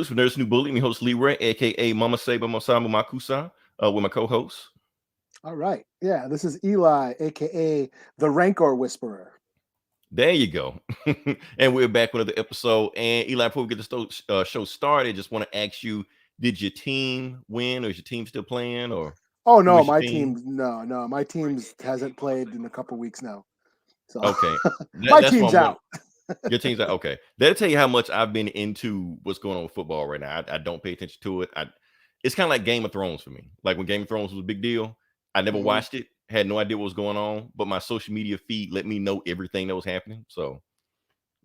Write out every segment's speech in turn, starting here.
From Nurse New Bully, me host Leroy, aka Mama Seba Masamu Makusa, with my co-host. All right. Yeah, this is Eli, aka the Rancor Whisperer. There you go. And we're back with another episode. And Eli, before we get the show started, just want to ask you, did your team win, or is your team still playing, or Oh who no, is your my team? team, no, my team hasn't played in a couple weeks now. So Okay. my That's what team's I'm wondering. out. Your team's like, okay. That'll tell you how much I've been into what's going on with football right now. I don't pay attention to it. It's kind of like Game of Thrones for me. Like when Game of Thrones was a big deal, I never Mhm. watched it, had no idea what was going on, but my social media feed let me know everything that was happening. So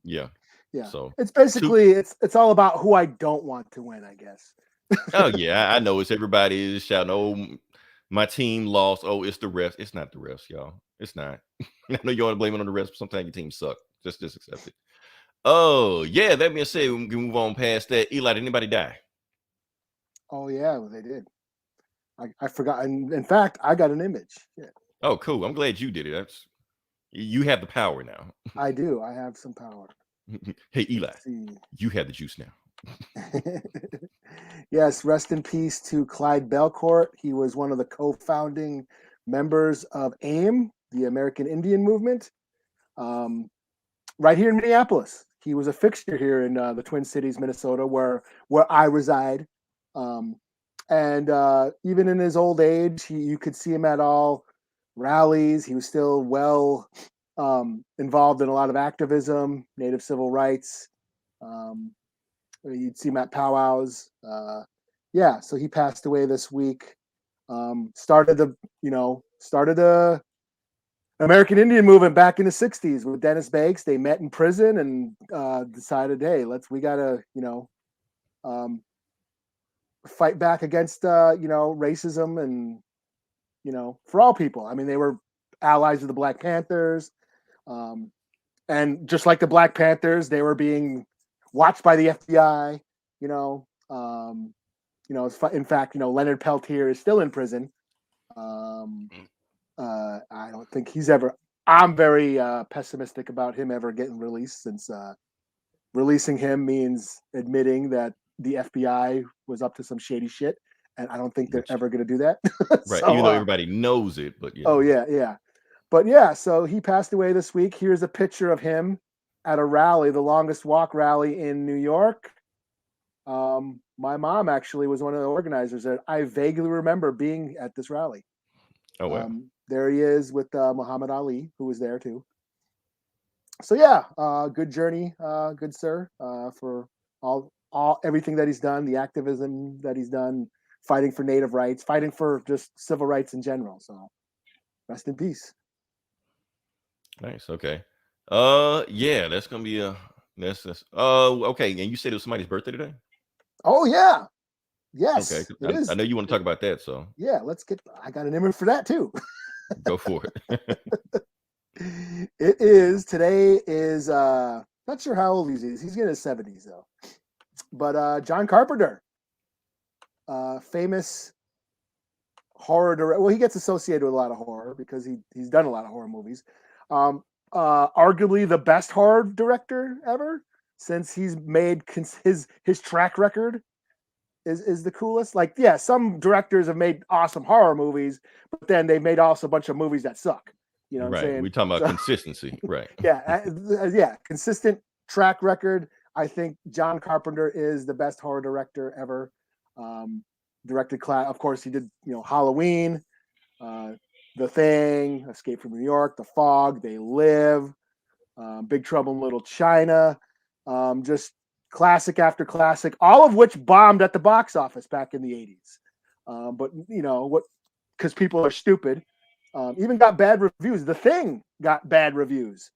yeah. Yeah. So It's two. basically it's all about who I don't want to win, I guess. Oh yeah, I know it's everybody is shouting, oh, my team lost. Oh, it's the refs. It's not the refs, y'all. It's not. I know you want to blame it on the refs, but sometimes your team suck. Just accept it. Oh, yeah. That being said, we can move on past that. Eli, did anybody die? Oh yeah, well, they did. I forgot. And in fact, I got an image. Yeah, Oh, cool. I'm glad you did it. You have the power now. I do. I have some power. Hey, Eli, Let's see. you have the juice now. Yes, rest in peace to Clyde Bellecourt. He was one of the co-founding members of AIM, the American Indian Movement, um, right here in Minneapolis. He was a fixture here in the Twin Cities, Minnesota, where I reside. Um, and even in his old age, you could see him at all rallies. He was still well involved in a lot of activism, Native civil rights. Um, You'd see him at powwows. Yeah, so he passed away this week. Started the American Indian movement back in the '60s with Dennis Banks. They met in prison and decided, hey, we gotta um, fight back against racism and for all people. I mean, they were allies of the Black Panthers, um, and just like the Black Panthers, they were being watched by the FBI. You know, um, in fact, Leonard Peltier is still in prison. Um, I don't think he's ever. I'm very pessimistic about him ever getting released, since releasing him means admitting that the FBI was up to some shady shit, and I don't think they're Which, ever going to do that. right. So, Even though everybody knows it, but yeah. oh yeah, yeah. But yeah, so he passed away this week. Here's a picture of him at a rally, the longest walk rally in New York. My mom actually was one of the organizers. And I vaguely remember being at this rally. Oh, wow. There he is with Muhammad Ali, who was there too. So yeah, good journey, good sir, for all everything that he's done, the activism that he's done, fighting for native rights, fighting for just civil rights in general. So rest in peace. Nice. Okay. Yeah, that's going to be that's, okay. And you said it was somebody's birthday today? Oh yeah, Okay. yes, 'Cause it I is. know you want to talk about that. So Yeah, let's get. I got an image for that too. go for it. It is today is not sure how old he is. He's in his 70s though. But John Carpenter, famous horror director. Well, he gets associated with a lot of horror because he's done a lot of horror movies. Um, Arguably the best horror director ever, since he's made his track record is the coolest. Like, yeah, some directors have made awesome horror movies, but then they've made also a bunch of movies that suck. You know what I'm Right. saying? We're talking about So consistency. Right. yeah, consistent track record. I think John Carpenter is the best horror director ever. Um, Directed class, of course, he did Halloween, uh, The Thing, Escape from New York, The Fog, They Live, Big Trouble in Little China, just classic after classic, all of which bombed at the box office back in the '80s. But what? Because people are stupid. Even got bad reviews. The Thing got bad reviews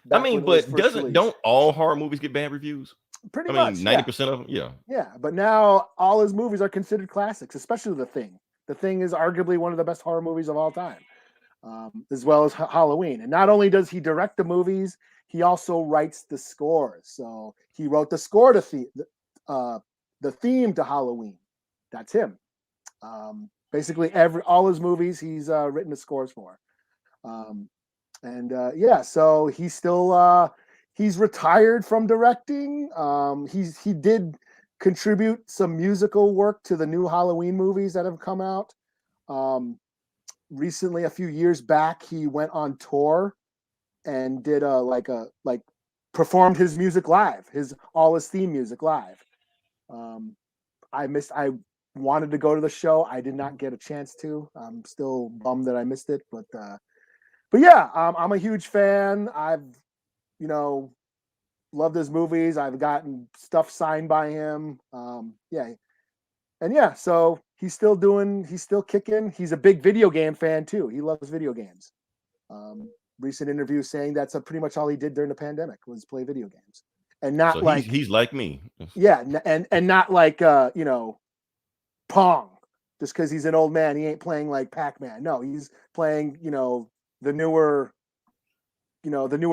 I back when mean, it was but first don't released. all horror movies get bad reviews? Pretty I mean, much, yeah, 90% of them, yeah. yeah. But now all his movies are considered classics, especially The Thing. The Thing is arguably one of the best horror movies of all time, as well as Halloween. And not only does he direct the movies, he also writes the scores. So he wrote the score to the theme to Halloween. That's him. Basically, all his movies he's written the scores for. Um, and yeah, so he's still he's retired from directing. He did contribute some musical work to the new Halloween movies that have come out. Recently, a few years back, he went on tour and did performed his music live, all his theme music live. I wanted to go to the show. I did not get a chance to. I'm still bummed that I missed it, but yeah, I'm a huge fan. I've, loved his movies. I've gotten stuff signed by him. So he's still kicking. He's a big video game fan too. He loves video games. Recent interview saying that's pretty much all he did during the pandemic was play video games, and not so he's like me. Yeah, and not like Pong. Just because he's an old man, he ain't playing like Pac-Man. No, he's playing the newer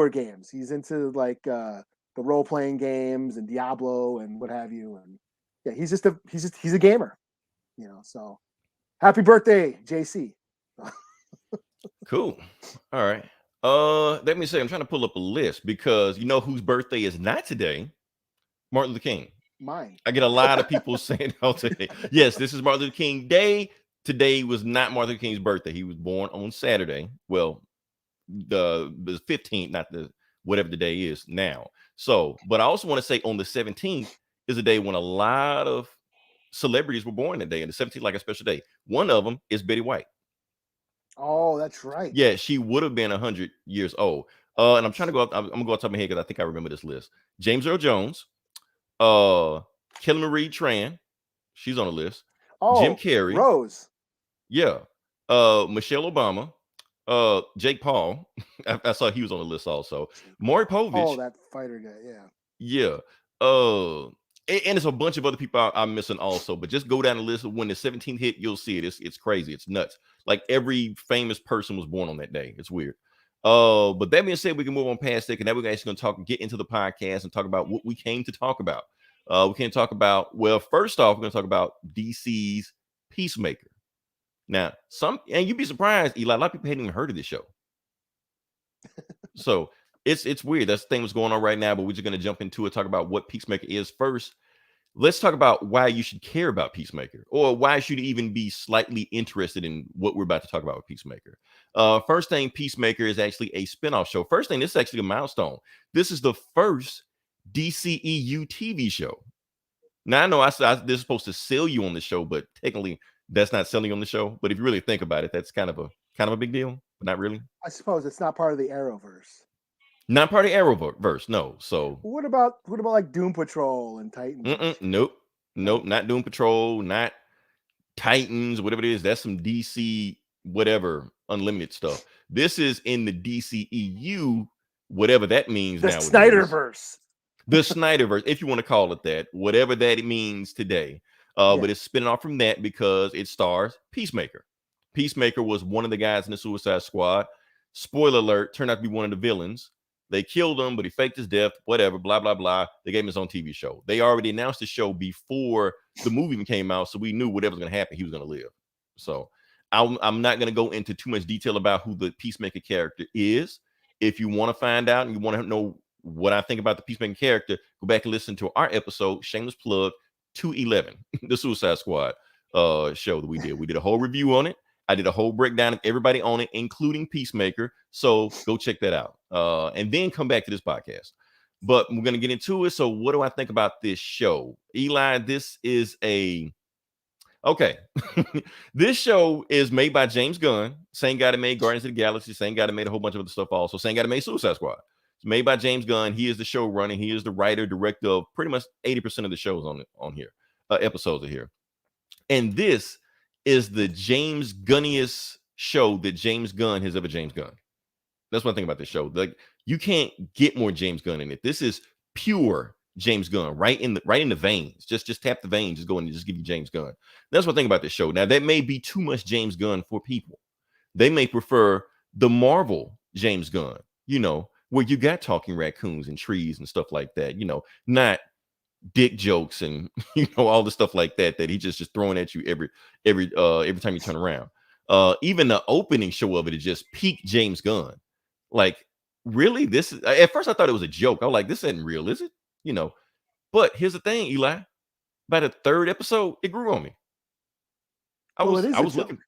games. He's into like the role-playing games and Diablo and what have you. And yeah, he's a gamer. So happy birthday, JC. Cool. All right. Let me say, I'm trying to pull up a list because you know whose birthday is not today? Martin Luther King. Mine. I get a lot of people saying, "Oh, today, yes, this is Martin Luther King Day." Today was not Martin Luther King's birthday. He was born on Saturday. Well, the 15th, not the whatever the day is now. So, but I also want to say on the 17th is a day when a lot of celebrities were born that day, and the 17th like a special day. One of them is Betty White. Oh, that's right. Yeah, she would have been 100 years old. And I'm trying to go up. I'm gonna go off the top of my head because I think I remember this list. James Earl Jones, Kelly Marie Tran, she's on the list. Oh, Jim Carrey, Rose. Yeah, Michelle Obama, Jake Paul. I saw he was on the list also. Maury Povich. Oh, that fighter guy. Yeah. Yeah. And there's a bunch of other people I'm missing also, but just go down the list. When the 17th hit, you'll see it. It's crazy. It's nuts. Like every famous person was born on that day. It's weird. But that being said, we can move on past it, and now we're actually going to get into the podcast and talk about what we came to talk about. We can talk about, well, first off, we're going to talk about DC's Peacemaker. Now, and you'd be surprised, Eli, a lot of people hadn't even heard of this show. So it's weird. That's the thing that's going on right now, but we're just going to jump into it, talk about what Peacemaker is first. Let's talk about why you should care about Peacemaker, or why should you even be slightly interested in what we're about to talk about with Peacemaker. First thing, Peacemaker is actually a spinoff show. First thing, this is actually a milestone. This is the first DCEU TV show. Now, I know I said this is supposed to sell you on the show, but technically that's not selling you on the show. But if you really think about it, that's kind of a big deal, but not really. I suppose it's not part of the Arrowverse. Not part of Arrowverse, no. So what about like Doom Patrol and Titans? Nope, not Doom Patrol, not Titans, whatever it is. That's some DC whatever unlimited stuff. This is in the DCEU, whatever that means. The nowadays. Snyderverse. The Snyderverse, if you want to call it that, whatever that it means today. But it's spinning off from that because it stars Peacemaker. Peacemaker was one of the guys in the Suicide Squad. Spoiler alert, turned out to be one of the villains. They killed him, but he faked his death, whatever, blah, blah, blah. They gave him his own TV show. They already announced the show before the movie even came out, so we knew whatever was going to happen, he was going to live. So I'm not going to go into too much detail about who the Peacemaker character is. If you want to find out and you want to know what I think about the Peacemaker character, go back and listen to our episode, shameless plug, 211, the Suicide Squad show that we did. We did a whole review on it. I did a whole breakdown of everybody on it, including Peacemaker. So go check that out. And then come back to this podcast. But we're going to get into it. So what do I think about this show? Eli, this is okay. This show is made by James Gunn, same guy that made Guardians of the Galaxy, same guy that made a whole bunch of other stuff also, same guy that made Suicide Squad. It's made by James Gunn. He is the showrunner. He is the writer, director of pretty much 80% of the shows on here. Episodes are here. And this is the James Gunniest show that James Gunn has ever James Gunn. That's one thing about this show. Like, you can't get more James Gunn in it. This is pure James Gunn, right in the veins. Just tap the veins, just go in and just give you James Gunn. That's one thing about this show. Now, that may be too much James Gunn for people. They may prefer the Marvel James Gunn, where you got talking raccoons and trees and stuff like that, not dick jokes and all the stuff like that he's just throwing at you every time you turn around. Even the opening show of it is just peak James Gunn. Like, really? This is, at first I thought it was a joke. I was like, this isn't real, is it? But here's the thing, Eli. by the third episode, it grew on me. I Well, it is I a was joke. looking.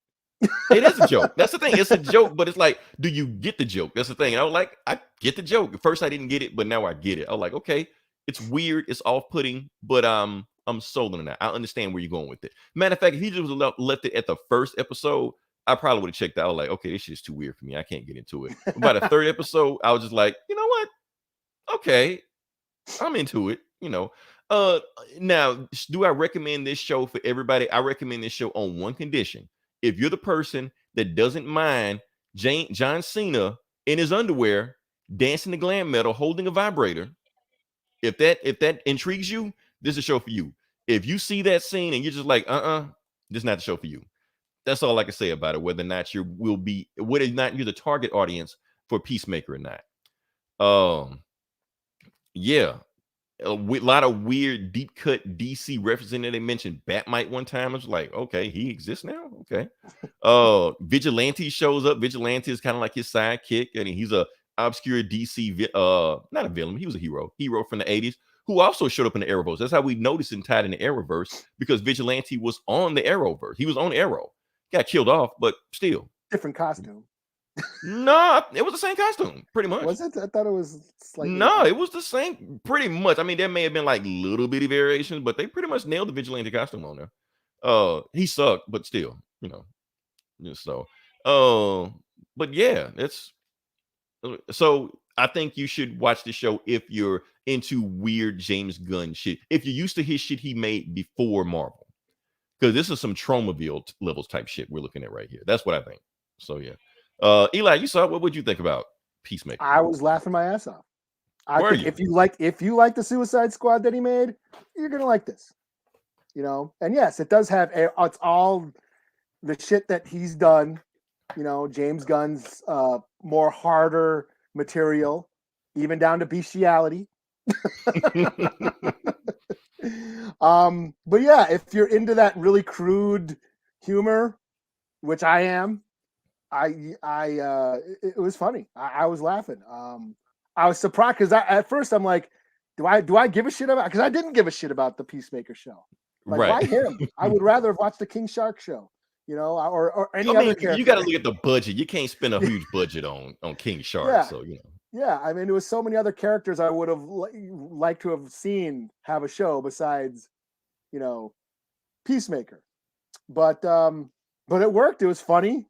It is a joke. That's the thing. It's a joke, but it's like, do you get the joke? That's the thing. And I was like, I get the joke. At first, I didn't get it, but now I get it. I was like, okay, it's weird, it's off-putting, but I'm sold on that. I understand where you're going with it. Matter of fact, if he just left it at the first episode, I probably would have checked out. I was like, okay, this shit's too weird for me. I can't get into it. But by the third episode, I was just like, you know what? Okay, I'm into it. Now, do I recommend this show for everybody? I recommend this show on one condition. If you're the person that doesn't mind John Cena in his underwear dancing to glam metal holding a vibrator, if that intrigues you, this is a show for you. If you see that scene and you're just like, this is not the show for you. That's all I can say about it. Whether or not whether or not you're the target audience for Peacemaker or not. Yeah, a lot of weird deep cut DC references in there. They mentioned Batmite one time. I was like, okay, he exists now. Okay. Vigilante shows up. Vigilante is kind of like his sidekick, and he's a obscure DC not a villain. He was a hero from the 80s who also showed up in the Arrowverse. That's how we noticed and tied in the Arrowverse, because Vigilante was on the Arrowverse. He was on Arrow. Got killed off, but still Different costume. no, it was the same costume, pretty much. Was it? I thought it was slightly. No, it was the same, pretty much. I mean, there may have been like little bitty variations, but they pretty much nailed the vigilante costume on there. He sucked, but still, just so. But yeah, it's so. I think you should watch the show if you're into weird James Gunn shit. If you're used to his shit he made before Marvel, because this is some Tromaville levels type shit we're looking at right here. That's what I think. So yeah. Eli, you saw it. What would you think about Peacemaker? I was laughing my ass off. I think if you like the Suicide Squad that he made, you're gonna like this. And yes, it does have it's all the shit that he's done. James Gunn's more harder material, even down to bestiality. But yeah, if you're into that really crude humor, which I am, it was funny. I was laughing. I was surprised because at first I'm like, do I give a shit about? Because I didn't give a shit about the Peacemaker show. Like, right? Why him? I would rather have watched the King Shark show. Or any other character. You got to look at the budget. You can't spend a huge budget on King Shark. Yeah. So Yeah, I mean, there was so many other characters I would have liked to have seen have a show besides, Peacemaker. But it worked. It was funny.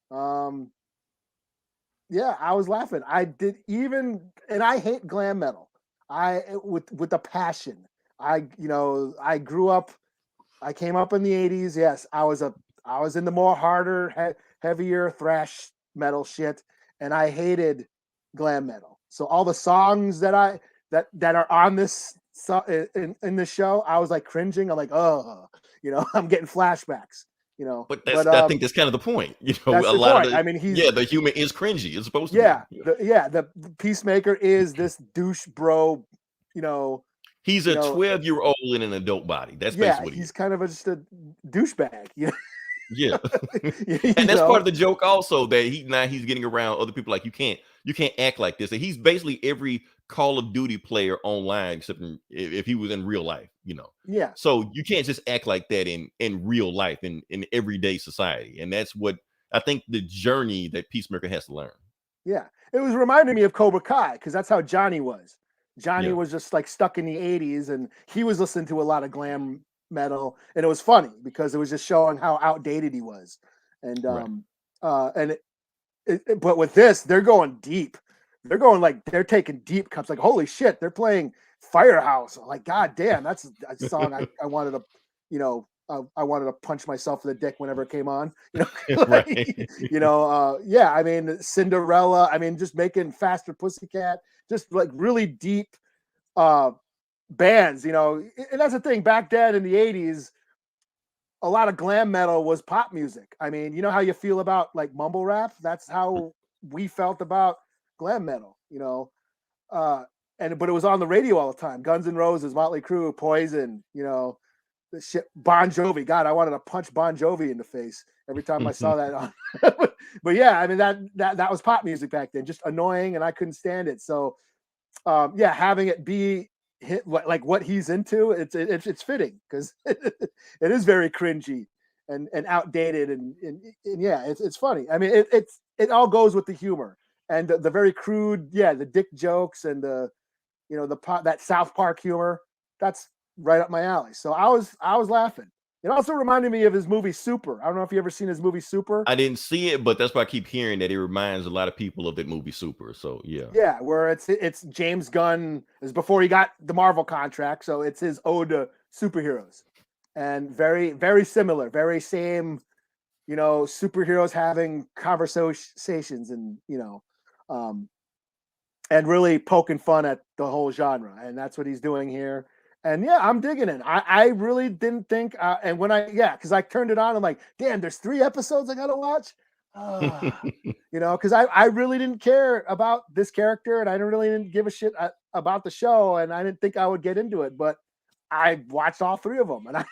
Yeah, I was laughing. I did and I hate glam metal. With a passion. I grew up. I came up in the 80s. Yes, I was in the more harder, heavier thrash metal shit, and I hated glam metal. So all the songs that are on this in the show, I was like cringing. I'm like, oh, I'm getting flashbacks. But I think that's kind of the point. That's a lot of I mean, the humor is cringy. It's supposed to be. The Peacemaker is this douche bro. He's a 12-year-old in an adult body. That's basically what he's kind of just a douchebag. Yeah. And that's part of the joke also, that he's getting around other people. Like, you can't act like this. And he's basically every Call of Duty player online, except if he was in real life, Yeah. So you can't just act like that in real life, in everyday society. And that's what I think the journey that Peacemaker has to learn. Yeah. It was reminding me of Cobra Kai, because that's how Johnny was. Johnny was just like stuck in the 80s, and he was listening to a lot of glam metal, and it was funny because it was just showing how outdated he was. And but with this, they're going deep. They're going like they're taking deep cuts. Like, holy shit, they're playing Firehouse. Like, god damn, that's a song I wanted to, I wanted to punch myself in the dick whenever it came on. Right. Yeah. I mean, Cinderella. I mean, just making Faster Pussycat. Just like really deep bands, and that's the thing. Back then in the 80s, a lot of glam metal was pop music. I mean, you know how you feel about like mumble rap? That's how we felt about glam metal, but it was on the radio all the time. Guns N' Roses, Motley Crue, Poison, the shit. Bon Jovi. God, I wanted to punch Bon Jovi in the face every time I saw that on. But yeah, I mean, that was pop music back then, just annoying, and I couldn't stand it. So having it be like what he's into, it's fitting because it is very cringy and outdated and yeah, it's funny. I mean, it all goes with the humor and the very crude, the dick jokes and the that South Park humor. That's right up my alley. So I was laughing. It also reminded me of his movie Super. I don't know if you ever seen his movie Super. I didn't see it, but that's why I keep hearing that it reminds a lot of people of that movie Super. So yeah. Yeah, where it's James Gunn is before he got the Marvel contract, so it's his ode to superheroes, and very very similar, very same, superheroes having conversations and and really poking fun at the whole genre, and that's what he's doing here. And yeah, I'm digging it. I really didn't think, and when because I turned it on, I'm like, damn, there's 3 episodes I gotta watch. Because I really didn't care about this character, and I really didn't give a shit about the show, and I didn't think I would get into it, but I watched all 3 of them, and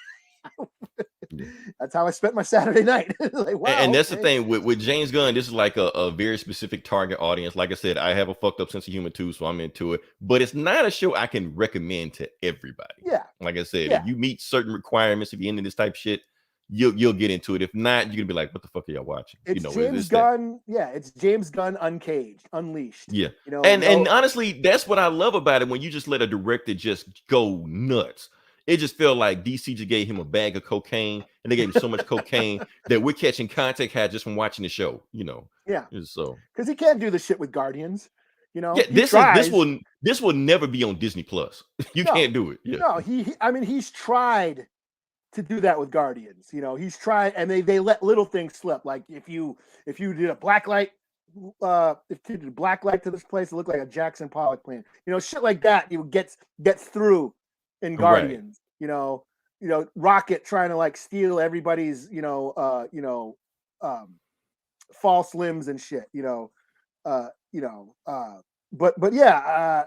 that's how I spent my Saturday night. Like, wow, and that's the thing with James Gunn. This is like a very specific target audience. Like I said, I have a fucked up sense of humor too, so I'm into it. But it's not a show I can recommend to everybody. Yeah, like I said, if you meet certain requirements, if you're into this type of shit, you'll get into it. If not, you're gonna be like, what the fuck are y'all watching? It's James Gunn. Yeah, it's James Gunn uncaged, unleashed. Yeah, and honestly, that's what I love about it. When you just let a director just go nuts. It just felt like DC just gave him a bag of cocaine, and they gave him so much cocaine that we're catching contact high just from watching the show. Yeah. So because he can't do the shit with Guardians. Yeah, this will never be on Disney Plus. You can't do it. Yeah. No, he's tried to do that with Guardians. He's tried, and they let little things slip. Like if you did a black light, if you did a black light to this place, it looked like a Jackson Pollock plant. Shit like that. You gets through in Guardians. Right. Rocket trying to like steal everybody's false limbs and shit. But yeah,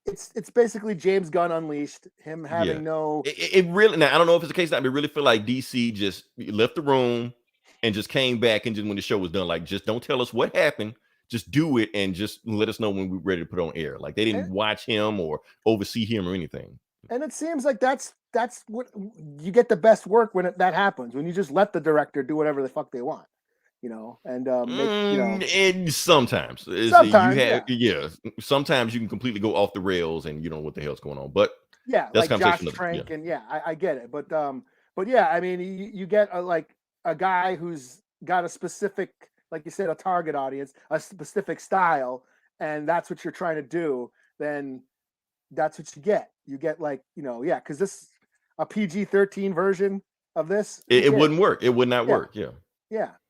it's basically James Gunn unleashed, him having no. It really, now I don't know if it's the case. I really feel like DC just left the room and just came back, and just when the show was done, like, just don't tell us what happened. Just do it and just let us know when we're ready to put it on air. Like they didn't watch him or oversee him or anything. And it seems like that's what you get the best work when that happens, when you just let the director do whatever the fuck they want, and sometimes sometimes you can completely go off the rails and you don't know what the hell's going on. But that's like Josh Trank, and I get it. But yeah, I mean, you get a guy who's got a specific, like you said, a target audience, a specific style, and that's what you're trying to do. Then that's what you get. You get because this a PG-13 version of this. It wouldn't work. It would not work. Yeah,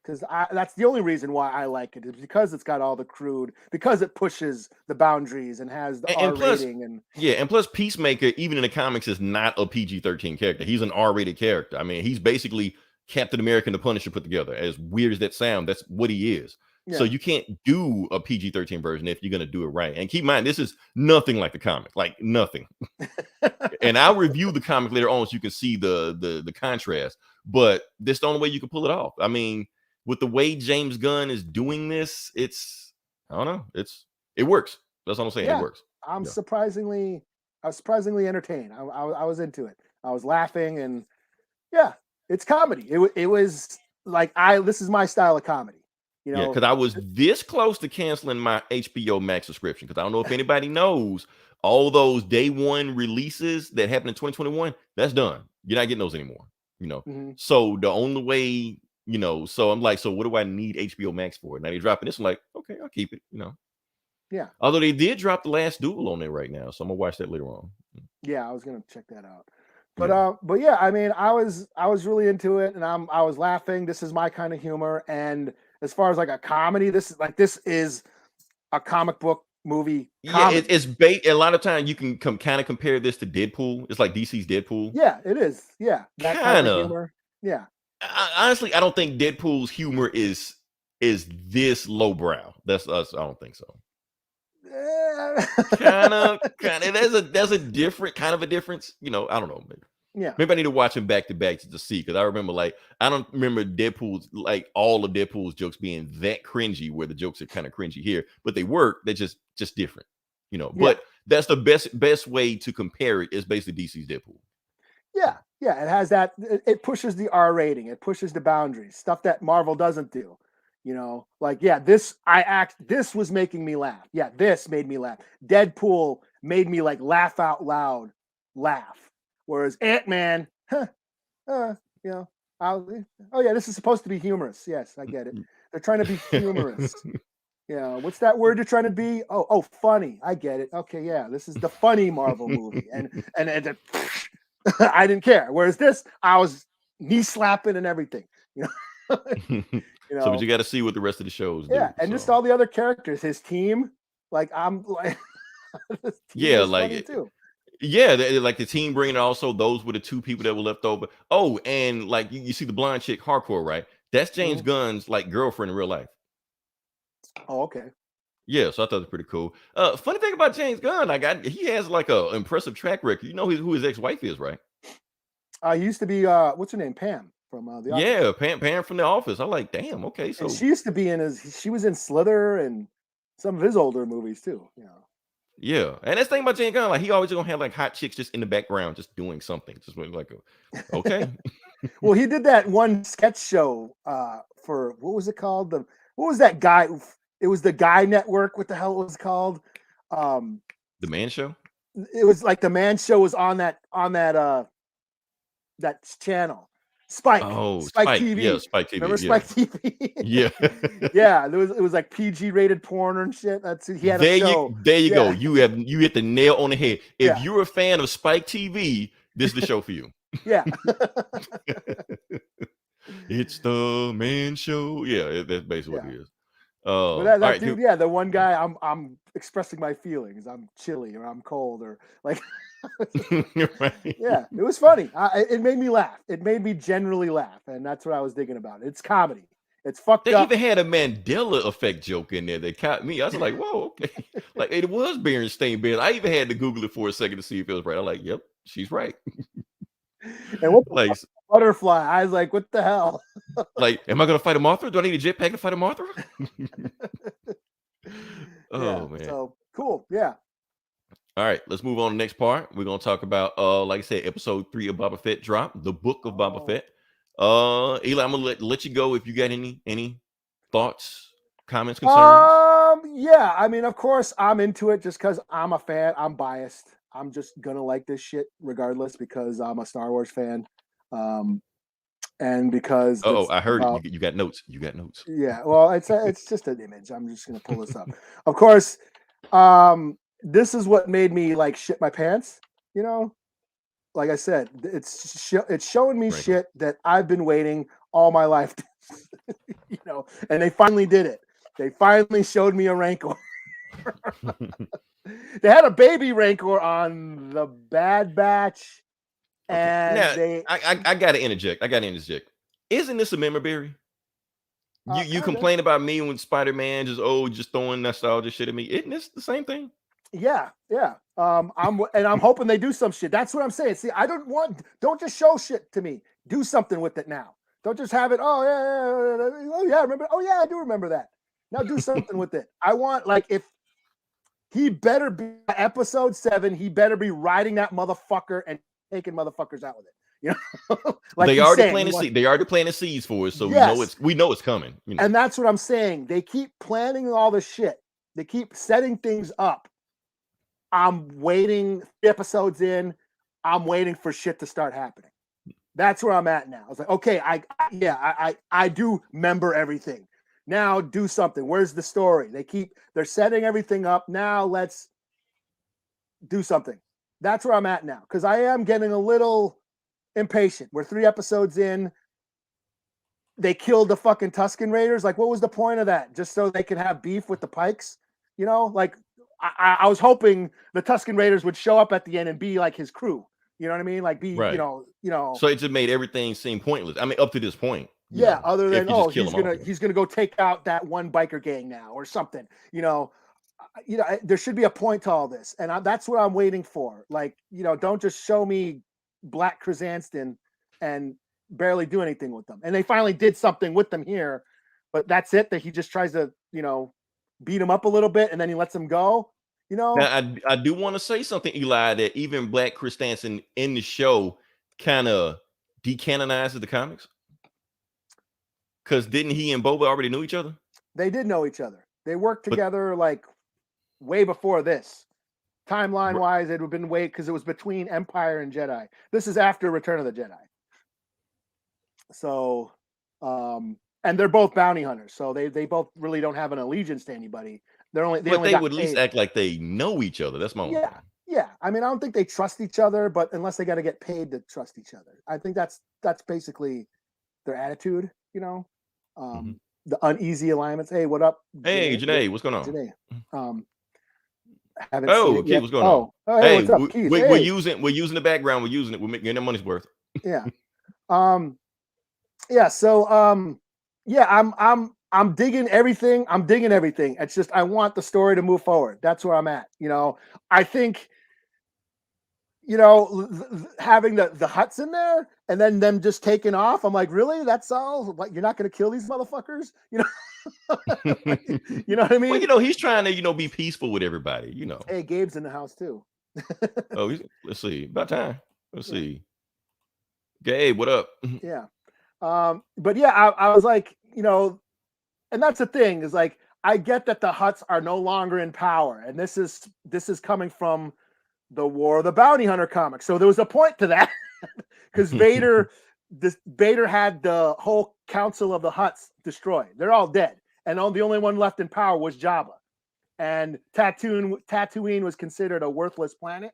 because that's the only reason why I like it, is because it's got all the crude, because it pushes the boundaries and has the R rating and plus Peacemaker, even in the comics, is not a PG-13 character. He's an R-rated character. I mean, he's basically Captain America and the Punisher put together. As weird as that sounds, that's what he is. Yeah. So you can't do a PG-13 version if you're going to do it right. And keep in mind, this is nothing like the comic, like nothing. And I'll review the comic later on so you can see the contrast. But this is the only way you can pull it off. I mean, with the way James Gunn is doing this, I don't know. It works. That's all I'm saying. It works. I was surprisingly entertained. I was into it. I was laughing, and it's comedy. It was like this is my style of comedy. Because I was this close to canceling my HBO Max subscription, because I don't know if anybody knows, all those day one releases that happened in 2021, that's done. You're not getting those anymore. So the only way, so I'm like, so what do I need HBO Max for? Now they're dropping this. I'm like, okay, I'll keep it. Yeah. Although they did drop The Last Duel on there right now, so I'm gonna watch that later on. Yeah, I was gonna check that out. But yeah, I mean, I was really into it, and I was laughing. This is my kind of humor. And as far as like a comedy, this is a comic book movie. Comedy. Yeah, it's bait. A lot of times you can kind of compare this to Deadpool. It's like DC's Deadpool. Yeah, it is. Yeah, that kind of humor. Yeah. Honestly, I don't think Deadpool's humor is this lowbrow. That's us. I don't think so. kind of. There's a different kind of a difference. I don't know. Maybe I need to watch them back to back to see, because I remember I don't remember Deadpool's all of Deadpool's jokes being that cringy, where the jokes are kind of cringy here, but they work. They're just different. But That's the best way to compare it is basically DC's Deadpool. Yeah, yeah, it has that. It pushes the R rating. It pushes the boundaries. Stuff that Marvel doesn't do. Like this was making me laugh. Yeah, this made me laugh. Deadpool made me like laugh out loud, laugh. Whereas Ant-Man, oh yeah, this is supposed to be humorous. Yes, I get it. They're trying to be humorous. What's that word you're trying to be? Oh, funny. I get it. Okay, yeah, this is the funny Marvel movie, and I didn't care. Whereas this, I was knee slapping and everything. So, but you got to see what the rest of the shows do. Yeah, and just all the other characters, his team. Like I'm like, yeah, like too. Yeah, like the team bringing also those were the two people that were left over. Oh, and like you see the blonde chick, Hardcore, right? That's James Gunn's like girlfriend in real life. Oh, okay. Yeah, so I thought it was pretty cool. Funny thing about James Gunn, he has like a impressive track record. You know who his ex-wife is, right? He used to be what's her name, Pam from the Office. Pam from The Office. I'm like, damn, okay, so and she used to be she was in Slither and some of his older movies too. Yeah, and that's the thing about James Gunn, like he always gonna have like hot chicks just in the background, just doing something, just like, okay. Well, he did that one sketch show for what was it called? What was that guy? It was the Guy Network. What the hell was it called? The Man Show. It was like the Man Show was on that channel. Spike. Oh, Spike TV. Yeah, Spike TV. Remember Spike TV? Yeah. Yeah. It was like PG rated porn and shit. He had a show. There you go. You hit the nail on the head. If you're a fan of Spike TV, this is the show for you. Yeah. It's the Man Show. Yeah, that's basically what it is. But that dude, the one guy, I'm expressing my feelings. I'm chilly or I'm cold or like. Right. Yeah, it was funny. It made me laugh. It made me generally laugh, and that's what I was thinking about. It's comedy. It's fucked up. They even had a Mandela effect joke in there that caught me. I was like, whoa, okay. Like it was Berenstain Bears. I even had to Google it for a second to see if it was right. I'm like, yep, she's right. And what like butterfly? I was like, what the hell? Like, am I gonna fight a Mothra? Do I need a jetpack to fight a Mothra? Man. So cool. Yeah. All right, let's move on to the next part. We're gonna talk about like I said, episode 3 of Boba Fett drop, the book of Boba Fett. Eli, I'm gonna let you go if you got any thoughts, comments, concerns. Yeah, I mean, of course I'm into it just because I'm a fan. I'm biased. I'm just gonna like this shit regardless because I'm a Star Wars fan. And because I heard you got notes. You got notes. Yeah, well, it's just an image. I'm just gonna pull this up. Of course, this is what made me like shit my pants. Like I said, it's showing me shit that I've been waiting all my life. And they finally did it. They finally showed me a Rancor. They had a baby Rancor on the Bad Batch. And now, I gotta interject. Isn't this a memory berry? You complain about me when Spider-Man just throwing nostalgia shit at me. Isn't this the same thing? Yeah. I'm hoping they do some shit. That's what I'm saying. See, don't just show shit to me. Do something with it now. Don't just have it. Remember? Oh yeah, I do remember that. Now do something with it. I want if he better be episode 7. He better be riding that motherfucker and taking motherfuckers out with it. Like they already planting seeds for us, so we know it's coming. And that's what I'm saying. They keep planning all this shit. They keep setting things up. I'm waiting episodes in. I'm waiting for shit to start happening. That's where I'm at now. I was like, okay, I do remember everything. Now do something. Where's the story? They're setting everything up. Now let's do something. That's where I'm at now. Because I am getting a little impatient. We're 3 episodes in. They killed the fucking Tusken Raiders. Like, what was the point of that? Just so they could have beef with the Pikes? I was hoping the Tusken Raiders would show up at the end and be like his crew. You know what I mean? Like be, right. So it just made everything seem pointless. I mean, up to this point. Yeah, other than he's gonna go take out that one biker gang now or something. There should be a point to all this, and that's what I'm waiting for. Like, don't just show me Black Chrysanthemum and barely do anything with them. And they finally did something with them here, but that's it. That he just tries to beat him up a little bit and then he lets him go. You know, Now, I do want to say something, Eli, that even Black Chris Stanson in the show kind of decanonizes the comics. Because didn't he and Boba already know each other? they did know each other. They worked together like way before this. Timeline wise, it would have been way because it was between Empire and Jedi. This is after Return of the Jedi. So, and they're both bounty hunters, so they both really don't have an allegiance to anybody. They But only they got would at least paid. act like they know each other. That's my only Yeah, thing. yeah. I mean, I don't think they trust each other, but unless they got to get paid to trust each other, I think that's basically their attitude. You know, the uneasy alignments. Hey, what up, Hey, Janae? Janae, what's going on? Janae. Haven't seen Oh, it Keith, yet. what's going on? Oh, hey, Hey, what's up, Keith? we're Hey, using the background. We're using it. We're getting our money's worth. yeah. Yeah. So, yeah, I'm digging everything. I'm digging everything. It's just I want the story to move forward. That's where I'm at. You know, I think, you know, having the huts in there and then them just taking off. I'm like, really? That's all? Like, you're not going to kill these motherfuckers? You know, like, you know what I Well, mean? you know, he's trying to, be peaceful with everybody, Hey, Gabe's in the house too. Oh, let's see. About time. Let's see. Gabe, what up? Yeah. But yeah, I was like, you know, and that's the thing is like, I get that the Hutts are no longer in power, and this is coming from the War of the Bounty Hunter comic. So there was a point to that because Vader had the whole council of the Hutts destroyed. They're all dead, and the only one left in power was Jabba. And Tatooine was considered a worthless planet.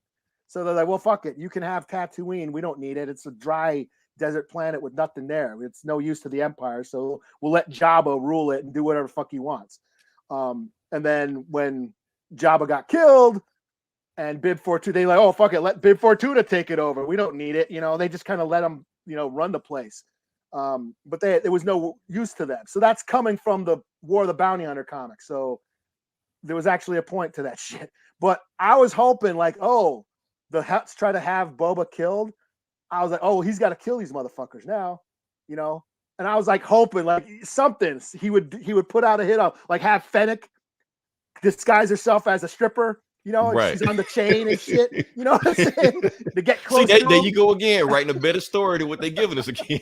So they're like, well, fuck it. You can have Tatooine. We don't need it. It's a dry desert planet with nothing there. It's no use to the Empire. So we'll let Jabba rule it and do whatever the fuck he wants. And then when Jabba got killed and Bib Fortuna, they like, oh, fuck it. Let Bib Fortuna take it over. We don't need it. You know, they just kind of let him, run the place. But there was no use to them. So that's coming from the War of the Bounty Hunter comic. So there was actually a point to that shit. But I was hoping like, oh, the Hutts try to have Boba killed. I was like, oh, he's got to kill these motherfuckers now, And I was like hoping like something he would put out a hit on, like have Fennec disguise herself as a stripper, Right. she's on the chain and shit. You know what I'm saying? To get close. See, there you go again, writing a better story than what they're giving us again.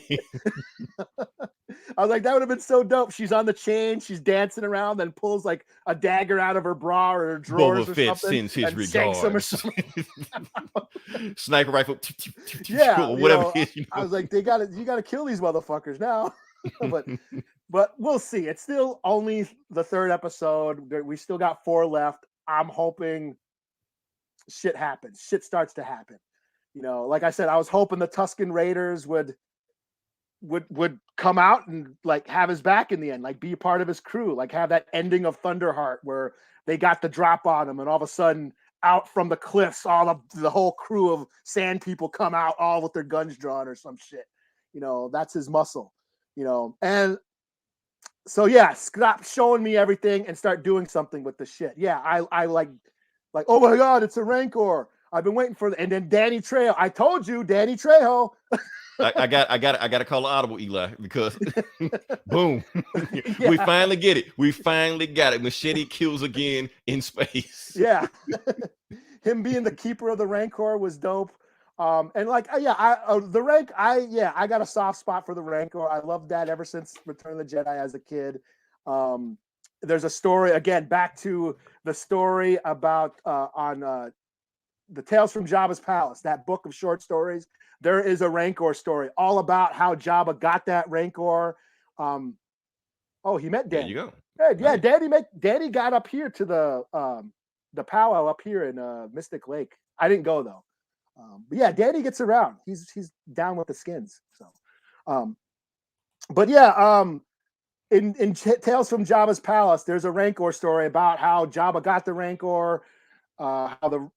I was like, that would have been so dope. She's on the chain, she's dancing around, then pulls like a dagger out of her bra or her drawers Boba or Fett something. sends his regards. Him or something. Sniper rifle, yeah, or whatever it is. I was like, you gotta kill these motherfuckers now. but we'll see. It's still only the third episode. We still got 4 left. I'm hoping shit happens. Shit starts to happen. Like I said, I was hoping the Tusken Raiders would come out and like have his back in the end, like be a part of his crew, like have that ending of Thunderheart where they got the drop on him and all of a sudden out from the cliffs, all of the whole crew of sand people come out all with their guns drawn or some shit. That's his muscle, and so yeah, stop showing me everything and start doing something with the shit. Yeah, I like, oh my God, it's a Rancor. I've been waiting for and then Danny Trejo. I told you, Danny Trejo. I got to call an audible, Eli, because boom, we finally get it. We finally got it. Machete kills again in space. Yeah, him being the keeper of the Rancor was dope. And like, the rank, I got a soft spot for the Rancor. I loved that ever since Return of the Jedi as a kid. There's a story again, back to the story about on the Tales from Jabba's Palace, that book of short stories. There is a Rancor story all about how Jabba got that Rancor. He met Danny. There you go. Yeah, right. Danny got up here to the powwow up here in Mystic Lake. I didn't go though. But yeah, Danny gets around. He's down with the skins. So, but yeah, in Tales from Jabba's Palace, there's a Rancor story about how Jabba got the Rancor.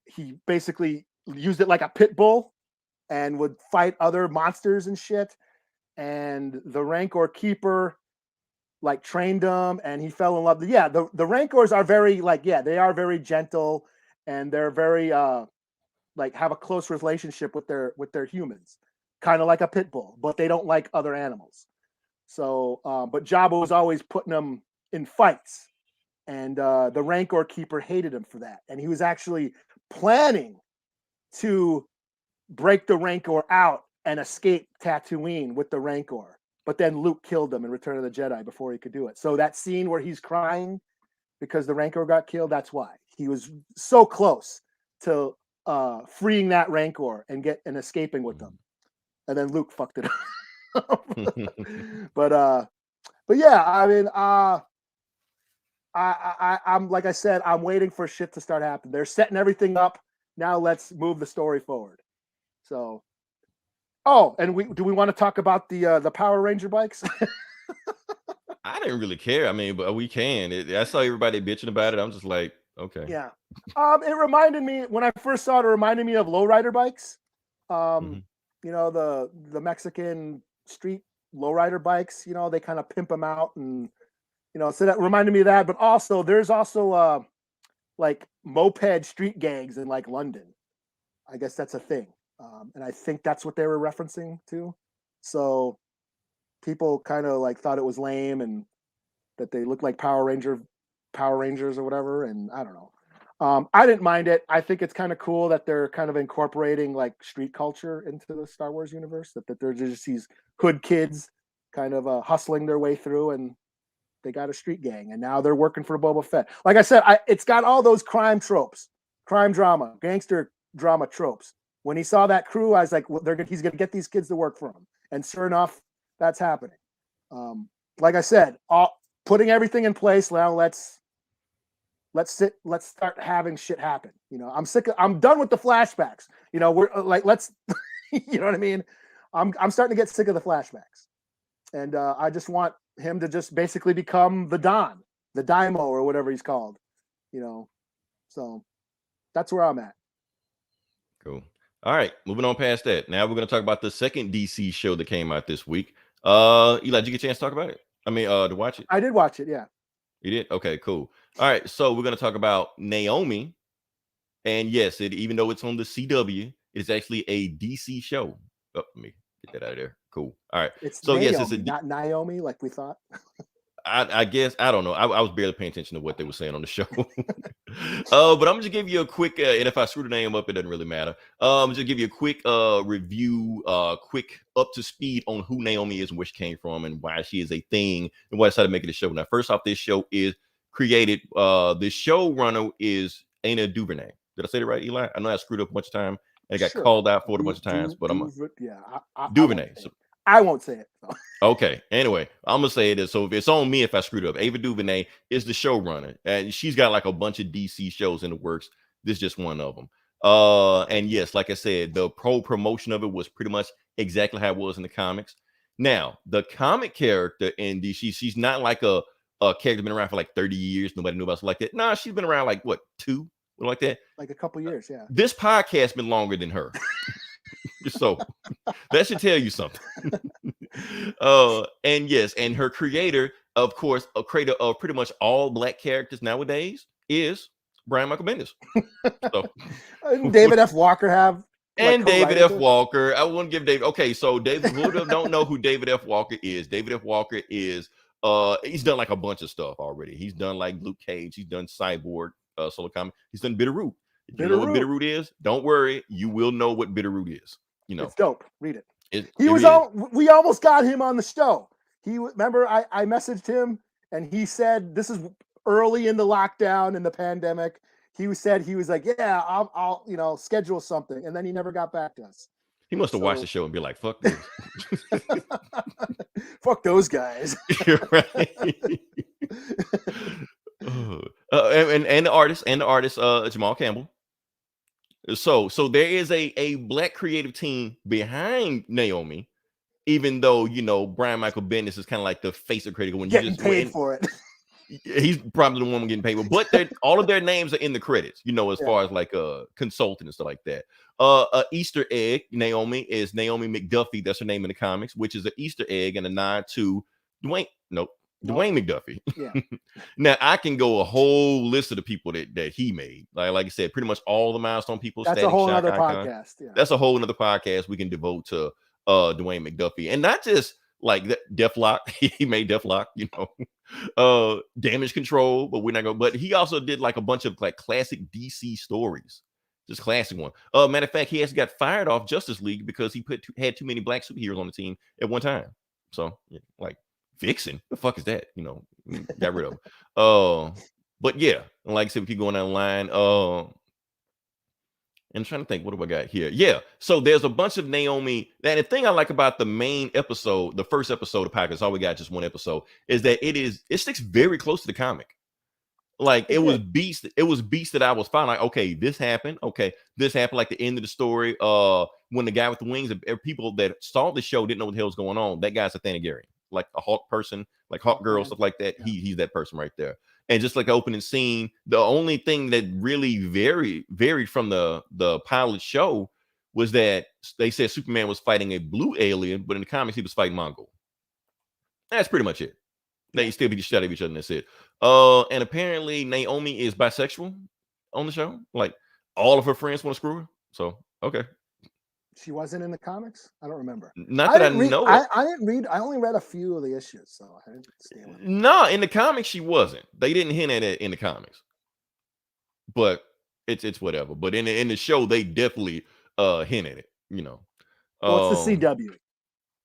He basically used it like a pit bull and would fight other monsters and shit. And the Rancor keeper like trained him and he fell in love. Yeah, the Rancors are very they are very gentle and they're very have a close relationship with their humans, kind of like a pit bull, but they don't like other animals. So, but Jabba was always putting them in fights and the Rancor keeper hated him for that, and he was actually planning to break the Rancor out and escape Tatooine with the Rancor. But then Luke killed him in Return of the Jedi before he could do it. So that scene where he's crying because the Rancor got killed, that's why. He was so close to freeing that Rancor and escaping with them. And then Luke fucked it up. But yeah, I mean, I'm like I said, I'm waiting for shit to start happening. They're setting everything up. Now let's move the story forward. So, and do we want to talk about the Power Ranger bikes? I didn't really care. I mean, but we can. I saw everybody bitching about it. I'm just like, okay. Yeah. It reminded me, when I first saw it, reminded me of lowrider bikes. You know, the Mexican street lowrider bikes, you know, they kind of pimp them out, and you know, so that reminded me of that. But also there's also like moped street gangs in like London. I guess that's a thing. And I think that's what they were referencing to. So people kind of like thought it was lame and that they looked like Power Rangers or whatever. And I don't know. I didn't mind it. I think it's kind of cool that they're kind of incorporating like street culture into the Star Wars universe, that they're just these hood kids kind of hustling their way through, and they got a street gang, and now they're working for Boba Fett. Like I said, it's got all those crime tropes, crime drama, gangster drama tropes. When he saw that crew, I was like, well, he's going to get these kids to work for him. And sure enough, that's happening. Like I said, putting everything in place. Now let's start having shit happen. You know, I'm done with the flashbacks. You know, we're like, you know what I mean? I'm starting to get sick of the flashbacks. And I just want him to just basically become the Don, the Daimo, or whatever he's called, you know. So that's where I'm at. Cool. All right, moving on past that. Now we're going to talk about the second DC show that came out this week. Eli, did you get a chance to talk about it? I mean, to watch it? I did watch it, yeah. You did? Okay, cool. All right, so we're going to talk about Naomi. And yes, even though it's on the CW, it's actually a DC show. Oh, let me get that out of there. Cool. All right. It's so Naomi, yes, it's not Naomi like we thought. I guess, I don't know. I was barely paying attention to what they were saying on the show. But I'm just give you a quick, and if I screw the name up, it doesn't really matter. Just give you a quick review, quick up to speed on who Naomi is and where she came from and why she is a thing and why I decided to make it a show. Now, first off, this show is created. The showrunner is Ana DuVernay. Did I say it right, Eli? I know I screwed up a bunch of times and I got called out for it a bunch of times, but DuVernay. I won't say it. So. Okay. Anyway, I'm gonna say it. So if it's on me if I screwed up. Ava DuVernay is the showrunner, and she's got like a bunch of DC shows in the works. This is just one of them. And yes, like I said, the promotion of it was pretty much exactly how it was in the comics. Now, the comic character in DC, she's not like a character been around for like 30 years. Nobody knew about something like that. Nah, she's been around like what, 2? Like that? Like a couple years, yeah. This podcast been longer than her. So that should tell you something. And yes, and her creator, of course, a creator of pretty much all black characters nowadays is Brian Michael Bendis. So David F. Walker and David F. Walker. I won't give David. Okay, so David, who don't know who David F. Walker is? David F. Walker is he's done like a bunch of stuff already. He's done like Luke Cage. He's done Cyborg, solo comic. He's done Bitterroot. If you know what Bitterroot is, don't worry, you will know what Bitterroot is. You know, it's dope. Read it. We almost got him on the show. Remember I messaged him and he said this is early in the lockdown and the pandemic. He was like, yeah, I'll schedule something, and then he never got back to us. He must have watched the show and be like, fuck this. Fuck those guys. You're right. And the artist Jamal Campbell. So there is a black creative team behind Naomi, even though Brian Michael Bendis is kind of like the face of creative when you just paid for it. He's probably the one getting paid, but all of their names are in the credits, as far as like a consultant and stuff like that. Easter egg, Naomi is Naomi McDuffie. That's her name in the comics, which is an Easter egg and a nod to Dwayne McDuffie. Yeah. Now I can go a whole list of the people that he made. Like I said, pretty much all the milestone people. That's a whole other podcast. Yeah. That's a whole another podcast we can devote to Dwayne McDuffie, and not just like Deathlock. He made Deathlock, Damage Control, but we're not going. But he also did like a bunch of like classic DC stories, just classic one. Matter of fact, he actually got fired off Justice League because he had too many black superheroes on the team at one time. So like Vixen, the fuck is that? Got rid of him. But yeah, like I said, we keep going down the line. And I'm trying to think, what do I got here? Yeah, so there's a bunch of Naomi. And the thing I like about the main episode, the first episode of Podcast, all we got just one episode, is that it sticks very close to the comic. Like it was beats that I was fine. Like, okay, this happened. Okay, this happened. Like the end of the story. When the guy with the wings, people that saw the show didn't know what the hell was going on. That guy's a Thanagarian, like a Hawk person, like Hawk Girl, stuff like that. Yeah. He's that person right there. And just like the opening scene, the only thing that really varied from the pilot show was that they said Superman was fighting a blue alien, but in the comics he was fighting Mongol. That's pretty much it. They still beat the shit out of each other, and that's it. And apparently Naomi is bisexual on the show. Like all of her friends want to screw her. So okay. She wasn't in the comics? I don't remember. Not that I know. I didn't read. I only read a few of the issues, so I didn't stay with it. No, in the comics she wasn't. They didn't hint at it in the comics. But it's whatever. But in the show, they definitely hint at it. Well, it's the CW.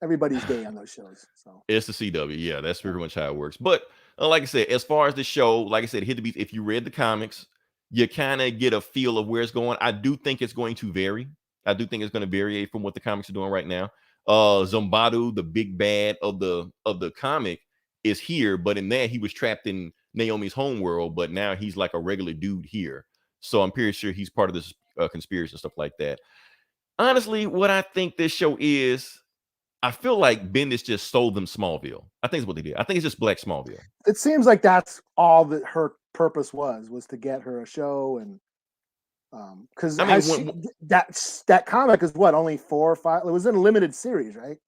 Everybody's gay on those shows. So it's the CW. Yeah, that's pretty much how it works. But like I said, as far as the show, like I said, hit the beats. If you read the comics, you kind of get a feel of where it's going. I do think it's going to vary. I do think it's going to vary from what the comics are doing right now. Zombadu, the big bad of the comic, is here, but in that he was trapped in Naomi's homeworld, but now he's like a regular dude here. So I'm pretty sure he's part of this conspiracy and stuff like that. Honestly, what I think this show is, I feel like Bendis just sold them Smallville. I think it's what they did. I think it's just Black Smallville. It seems like that's all that her purpose was to get her a show. And because that comic is what, only 4 or 5? It was in a limited series, right?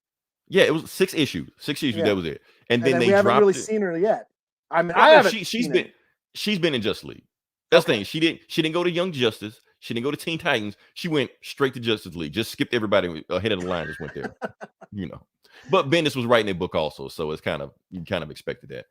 Yeah, it was 6 issues. 6 issues. Yeah. That was it. And then they haven't really seen her yet. I mean, I haven't. She's been in Justice League. That's the thing. She didn't go to Young Justice. She didn't go to Teen Titans. She went straight to Justice League. Just skipped everybody ahead of the line. Just went there. But Bendis was writing a book also, so it's you kind of expected that.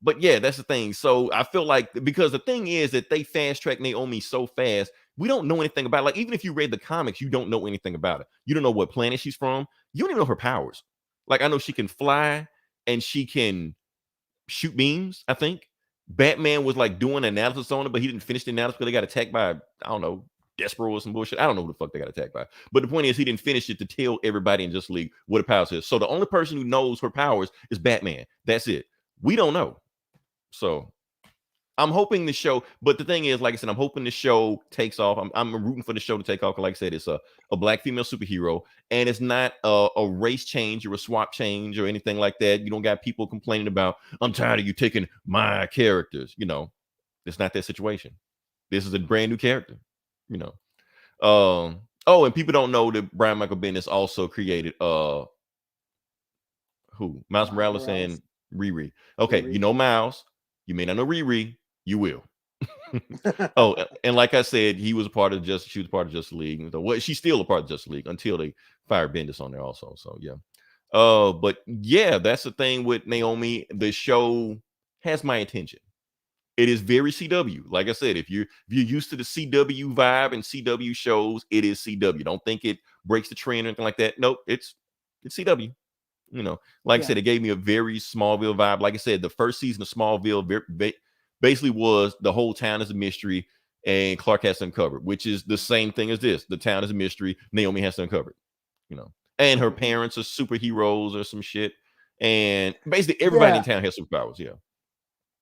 But yeah, that's the thing. So I feel like, because the thing is that they fast track Naomi so fast, we don't know anything about it. Like, even if you read the comics, you don't know anything about it. You don't know what planet she's from. You don't even know her powers. Like, I know she can fly and she can shoot beams, I think. Batman was like doing analysis on it, but he didn't finish the analysis because they got attacked by, I don't know, Despero or some bullshit. I don't know who the fuck they got attacked by. But the point is, he didn't finish it to tell everybody in Justice League what her powers is. So the only person who knows her powers is Batman. That's it. We don't know. So I'm hoping the show, but the thing is, like I said, I'm hoping the show takes off. I'm rooting for the show to take off. Like I said, it's a black female superhero, and it's not a race change or a swap change or anything like that. You don't got people complaining about, I'm tired of you taking my characters. It's not that situation. This is a brand new character. And people don't know that Brian Michael Bendis also created Miles Morales and Riri. Okay, Riri. You know Miles. You may not know Riri. You will. And like I said, she was part of Justice League. So, she's still a part of Justice League until they fire Bendis on there also. So yeah. But yeah, that's the thing with Naomi. The show has my attention. It is very CW. Like I said, if you're used to the CW vibe and CW shows, it is CW. Don't think it breaks the trend or anything like that. Nope, it's CW. I said, it gave me a very Smallville vibe. Like I said, the first season of Smallville basically was the whole town is a mystery and Clark has to uncover it, which is the same thing as this. The town is a mystery. Naomi has to uncover it, and her parents are superheroes or some shit. And basically everybody in town has superpowers. Yeah.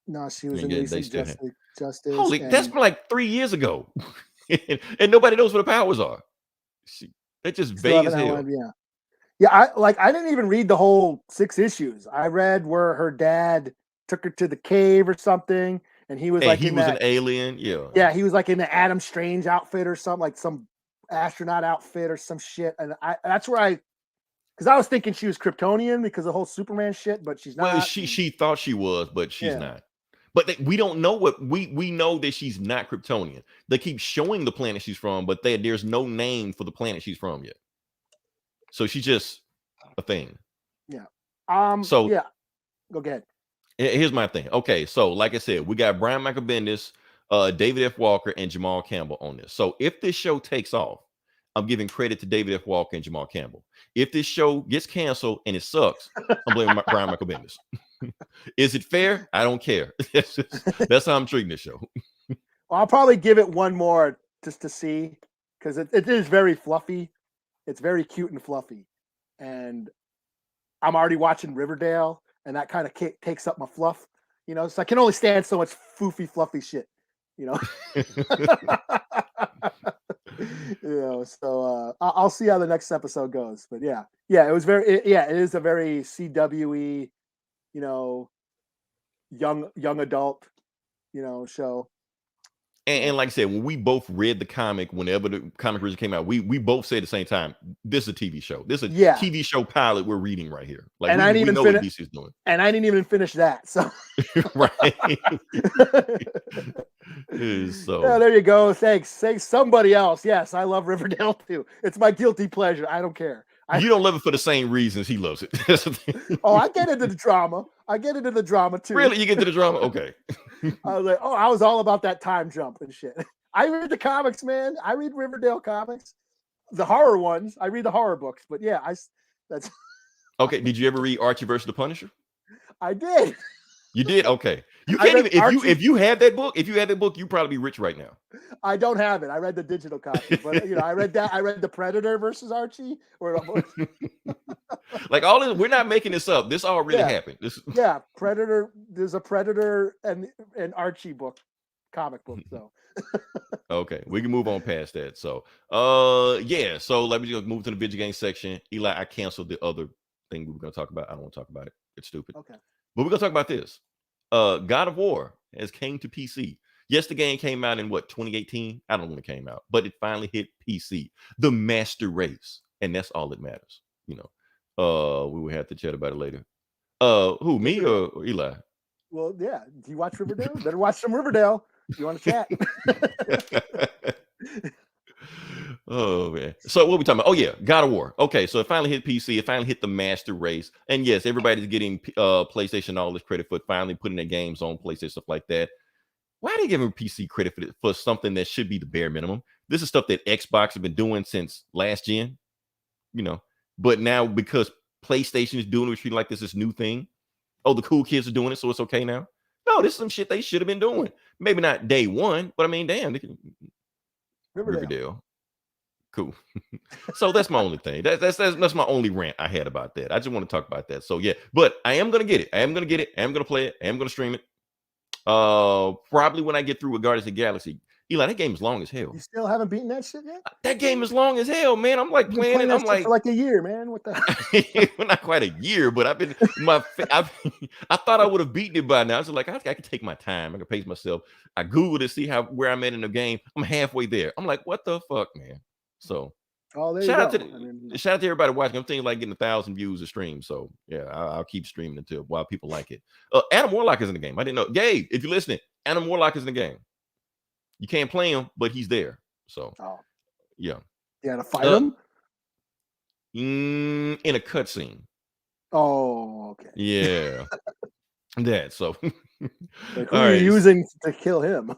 No, she was in Justice. Holy, that's been like 3 years ago. and nobody knows what the powers are. They're just vague as hell. Yeah, I didn't even read the whole 6 issues. I read where her dad took her to the cave or something, and he was an alien. Yeah, he was like in the Adam Strange outfit or something, like some astronaut outfit or some shit. And that's where because I was thinking she was Kryptonian because of the whole Superman shit, but she's not. Well, she thought she was, but she's not. But we don't know what we know that she's not Kryptonian. They keep showing the planet she's from, but there's no name for the planet she's from yet. So she's just a thing. Yeah. So Yeah. Go ahead. here's my thing. Okay, so like I said, we got Brian Michael Bendis, David F. Walker, and Jamal Campbell on this. So if this show takes off, I'm giving credit to David F. Walker and Jamal Campbell. If this show gets canceled and it sucks, I'm blaming Brian Michael Bendis. Is it fair? I don't care. That's how I'm treating this show. Well, I'll probably give it one more just to see, because it is very fluffy. It's very cute and fluffy, and I'm already watching Riverdale, and that kind of takes up my fluff. So I can only stand so much foofy, fluffy shit. So I'll see how the next episode goes. But yeah, it was it is a very CWE, young adult, show. And like I said, when we both read the comic, whenever the comic originally came out, we both said at the same time, this is a TV show. This is a TV show pilot we're reading right here. Like, and we know what DC is doing. And I didn't even finish that. So right. So yeah, there you go. Thanks. Somebody else. Yes, I love Riverdale too. It's my guilty pleasure. I don't care. You don't love it for the same reasons he loves it. Oh, I get into the drama. I get into the drama too. Really? You get into the drama? Okay. I was like, I was all about that time jump and shit. I read the comics, man. I read Riverdale comics, the horror ones. I read the horror books, but yeah, that's okay. Did you ever read Archie versus the Punisher? I did. You did? Okay. You can't even if you had that book, you'd probably be rich right now. I don't have it. I read the digital copy, but I read that. I read the Predator versus Archie. Like all this, we're not making this up. This all really happened. Predator. There's a Predator and Archie comic book. So okay, we can move on past that. So so let me just move to the video game section. Eli, I canceled the other thing we were going to talk about. I don't want to talk about it. It's stupid. Okay. But we're going to talk about this. God of War has came to PC. Yes, the game came out in 2018? I don't know when it came out, but it finally hit PC. The master race. And that's all that matters. We will have to chat about it later. Who, me or Eli? Well, yeah. Do you watch Riverdale? Better watch some Riverdale if you want to chat. Oh man. So what are we talking about? Oh yeah, God of War. Okay, so it finally hit PC. It finally hit the master race. And yes, everybody's getting PlayStation all this credit for finally putting their games on PlayStation, stuff like that. Why are they giving PC credit for something that should be the bare minimum? This is stuff that Xbox have been doing since last gen, But now because PlayStation is doing it, like this new thing. Oh, the cool kids are doing it, so it's okay now. No, this is some shit they should have been doing. Maybe not day one, but I mean, damn, they can... Riverdale. Cool. So that's my only thing. That's my only rant I had about that. I just want to talk about that. So yeah, but I am gonna get it. I am gonna play it. I am gonna stream it. Probably when I get through with Guardians of the Galaxy. Eli, that game is long as hell. You still haven't beaten that shit yet? That game is long as hell, man. I'm like playing it. I'm like for like a year, man. What the? Well, not quite a year, but I've been I thought I would have beaten it by now. I was like, I can take my time. I can pace myself. I Googled to see where I'm at in the game. I'm halfway there. I'm like, what the fuck, man? So shout out to everybody watching. I'm thinking like getting 1,000 views a stream. So yeah, I'll keep streaming while people like it. Adam Warlock is in the game. I didn't know. Gabe, if you're listening, Adam Warlock is in the game. You can't play him, but he's there. So yeah. You gotta fight him? In a cutscene. Oh, okay. Yeah. That so like, who are you using to kill him?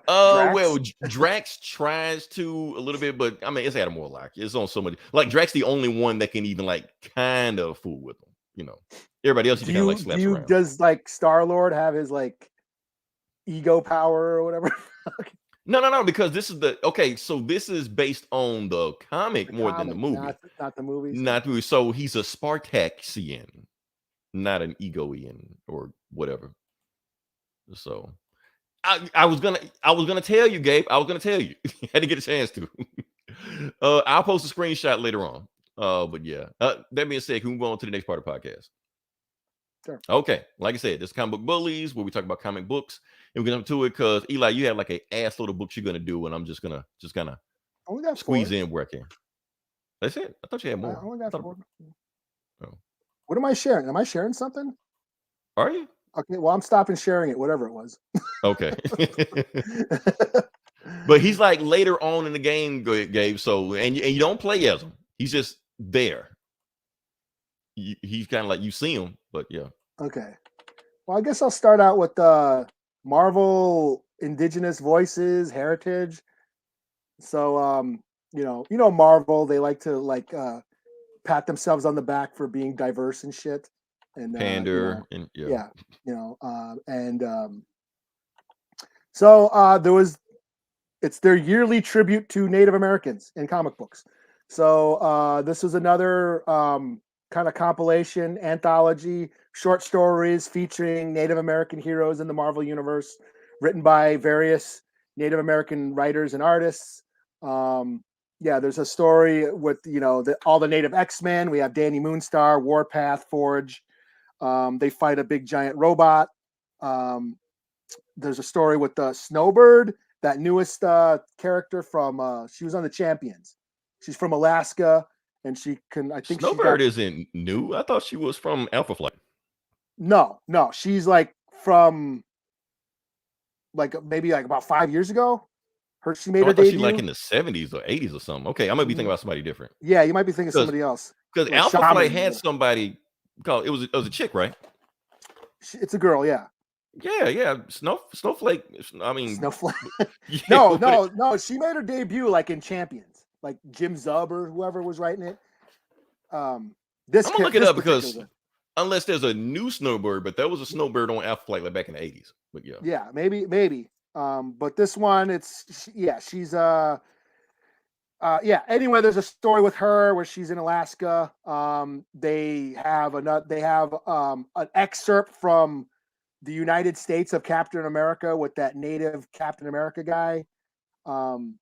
Well, Drax tries to a little bit, but I mean it's Adam Warlock. It's on so much. Like Drax the only one that can even like kind of fool with him, Everybody else you can like slaps around. Does like Star-Lord have his like ego power or whatever? No, because this is so this is based on the comic more than the movie. Not the movies. Not the movie. So he's a Spartaxian, not an Egoian or whatever. So I was gonna tell you, Gabe. I was gonna tell you. Had to get a chance to. I'll post a screenshot later on. But yeah. That being said, can we move on to the next part of the podcast? Sure. Okay, like I said, this is Comic Book Bullies, where we talk about comic books, and we're gonna do it because Eli, you have like an ass load of books you're gonna do, and I'm just gonna squeeze in where I can. That's it. I thought you had more. I only got 4. Oh. What am I sharing? Am I sharing something? Are you? Okay, well, I'm stopping sharing it, whatever it was. Okay. But he's like later on in the game, Gabe. So and you don't play as him. He's just there. he's kind of like you see him, but yeah. Okay. Well, I guess I'll start out with Marvel Indigenous Voices Heritage. So, Marvel, they like to pat themselves on the back for being diverse and shit. And Pander and yeah, so it's their yearly tribute to Native Americans in comic books. So this is another kind of compilation anthology, short stories featuring Native American heroes in the Marvel universe, written by various Native American writers and artists. There's a story with all the Native X-Men. We have Danny Moonstar, Warpath, Forge. They fight a big giant robot. There's a story with the Snowbird, that newest character from she was on the Champions. She's from Alaska, and she can. I think Snowbird isn't new. I thought she was from Alpha Flight. No, she's like from maybe about 5 years ago. She made her debut. She like in the 70s or 80s or something. Okay, I might be thinking about somebody different. Yeah, you might be thinking of somebody else. Because Alpha Flight had somebody called it was a chick, right? It's a girl, yeah. Yeah. Snowflake. I mean, Snowflake. Yeah, no. She made her debut like in Champions, like Jim Zub or whoever was writing it. I'm gonna look it up because unless there's a new Snowbird, but there was a Snowbird on Alpha Flight like back in the 80s. But yeah, maybe. But this one, she's Anyway, there's a story with her where she's in Alaska. They have an excerpt from the United States of Captain America with that native Captain America guy. So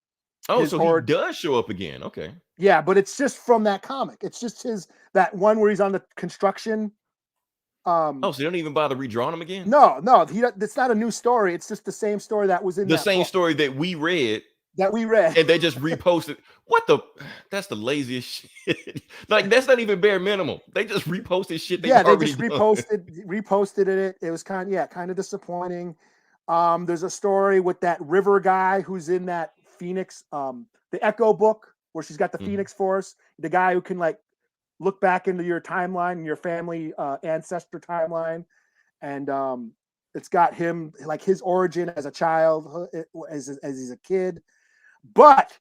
he does show up again. Okay. Yeah, but it's just from that comic. It's just that one where he's on the construction. So they don't even bother redrawing him again? No, it's not a new story. It's just the same story that was in the same story that we read. And they just reposted. That's the laziest shit. Like, that's not even bare minimum. They just reposted shit. They just reposted it. It was kind of disappointing. There's a story with that River guy who's in that Phoenix, the Echo book where she's got the Phoenix Force, the guy who can look back into your timeline and your family ancestor timeline. And it's got him, his origin as a child, as he's a kid. But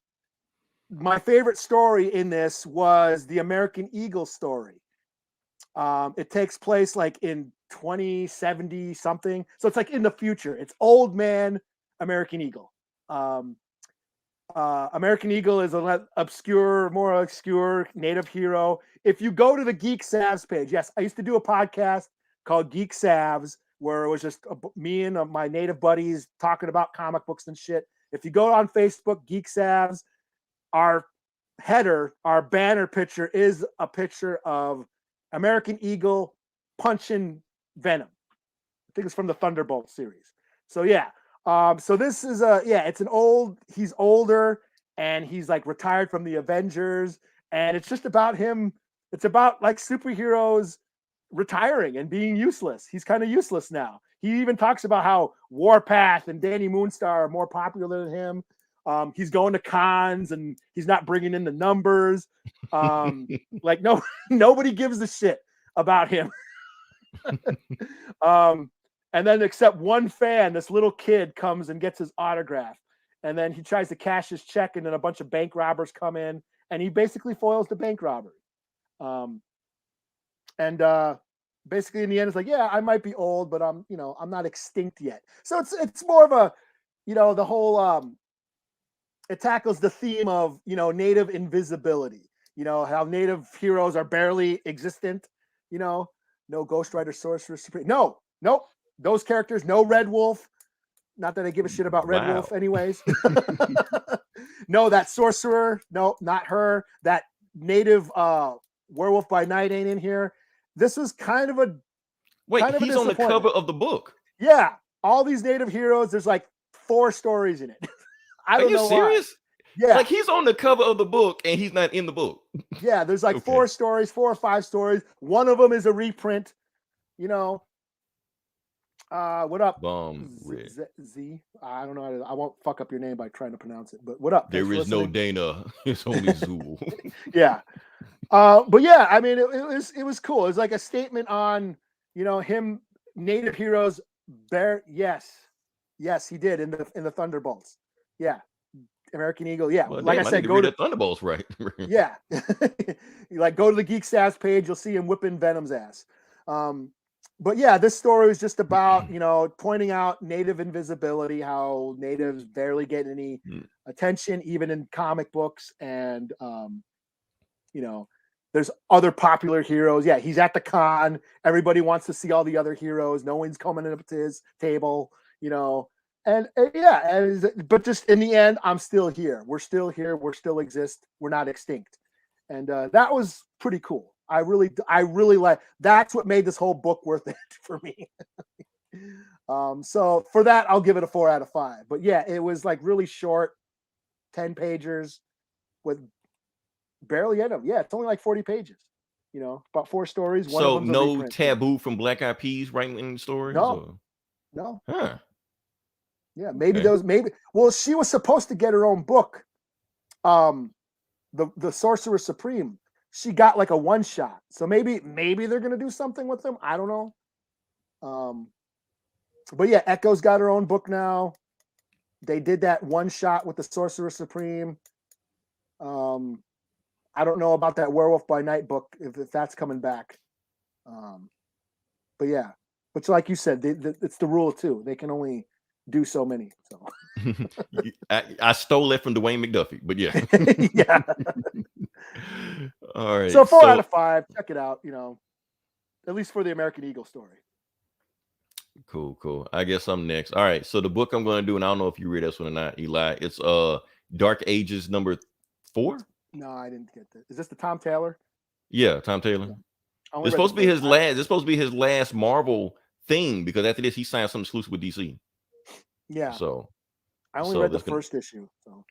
my favorite story in this was the American Eagle story. It takes place in 2070 something. So it's in the future. It's old man American Eagle. American Eagle is a more obscure native hero. If you go to the Geek Savs page, yes, I used to do a podcast called Geek Savs where it was just me and my native buddies talking about comic books and shit. If you go on Facebook, Geek Savs, our banner picture is a picture of American Eagle punching Venom. I think it's from the Thunderbolt series. So yeah. So this is he's older and he's retired from the Avengers, and it's just about him. It's about superheroes retiring and being useless. He's kind of useless now. He even talks about how Warpath and Danny Moonstar are more popular than him. He's going to cons and he's not bringing in the numbers. Nobody gives a shit about him. And then except one fan, this little kid comes and gets his autograph. And then he tries to cash his check, and then a bunch of bank robbers come in, and he basically foils the bank robbery. Basically in the end, it's I might be old, but I'm not extinct yet. So it's more of a, the whole, it tackles the theme of, native invisibility, how native heroes are barely existent, no Ghost Rider, Sorcerer Supreme. Nope. Those characters, no Red Wolf. Not that I give a shit about Red Wolf anyways. No, that Sorcerer. No, not her. That native Werewolf by Night ain't in here. This was kind of a... he's on the cover of the book. Yeah. All these native heroes, there's 4 stories in it. I don't know. Are you serious? Why. Yeah. He's on the cover of the book and he's not in the book. Yeah, there's 4 stories, 4 or 5 stories. One of them is a reprint. What up? Z? I don't know. I won't fuck up your name by trying to pronounce it. But what up? There is no Dana. It's only Zool. Yeah. But yeah, I mean, it was cool. It was like a statement on, him, native heroes. Yes, he did in the Thunderbolts. Yeah, American Eagle. Yeah, Well, like I damn, I need said, to go read to that Thunderbolts right. yeah, you like go to the Geek Stats page. You'll see him whipping Venom's ass. But yeah, this story was just about pointing out native invisibility, how natives barely get any attention, even in comic books, and there's other popular heroes. Yeah, he's at the con. Everybody wants to see all the other heroes. No one's coming up to his table, but just in the end, I'm still here. We're still here. We're still exist. We're not extinct. And that was pretty cool. I really like. That's what made this whole book worth it for me. So for that, I'll give it a 4 out of 5. But yeah, it was like really short, 10 pagers with barely end of. Yeah, it's only like 40 pages. About 4 stories. One of So them's a no reprint. taboo from Black Eyed Peas writing in the stories? No. Huh. Yeah, maybe. Well, she was supposed to get her own book. The Sorcerer Supreme. She got like a one shot. So maybe they're gonna do something with them. I don't know. But yeah, Echo's got her own book now. They did that one shot with the Sorcerer Supreme. I don't know about that Werewolf by Night book if that's coming back. But yeah, but like you said, it's the rule of 2. They can only do so many. So I stole it from Dwayne McDuffie, but yeah. Yeah. All right. So 4 out of 5. Check it out. At least for the American Eagle story. Cool. I guess I'm next. All right. So the book I'm going to do, and I don't know if you read this one or not, Eli. It's Dark Ages number 4. No, I didn't get that. Is this the Tom Taylor? Yeah, Tom Taylor. Yeah. It's supposed to be his last. It's supposed to be his last Marvel thing because after this he signed something exclusive with DC. Yeah. So I only read the first issue. So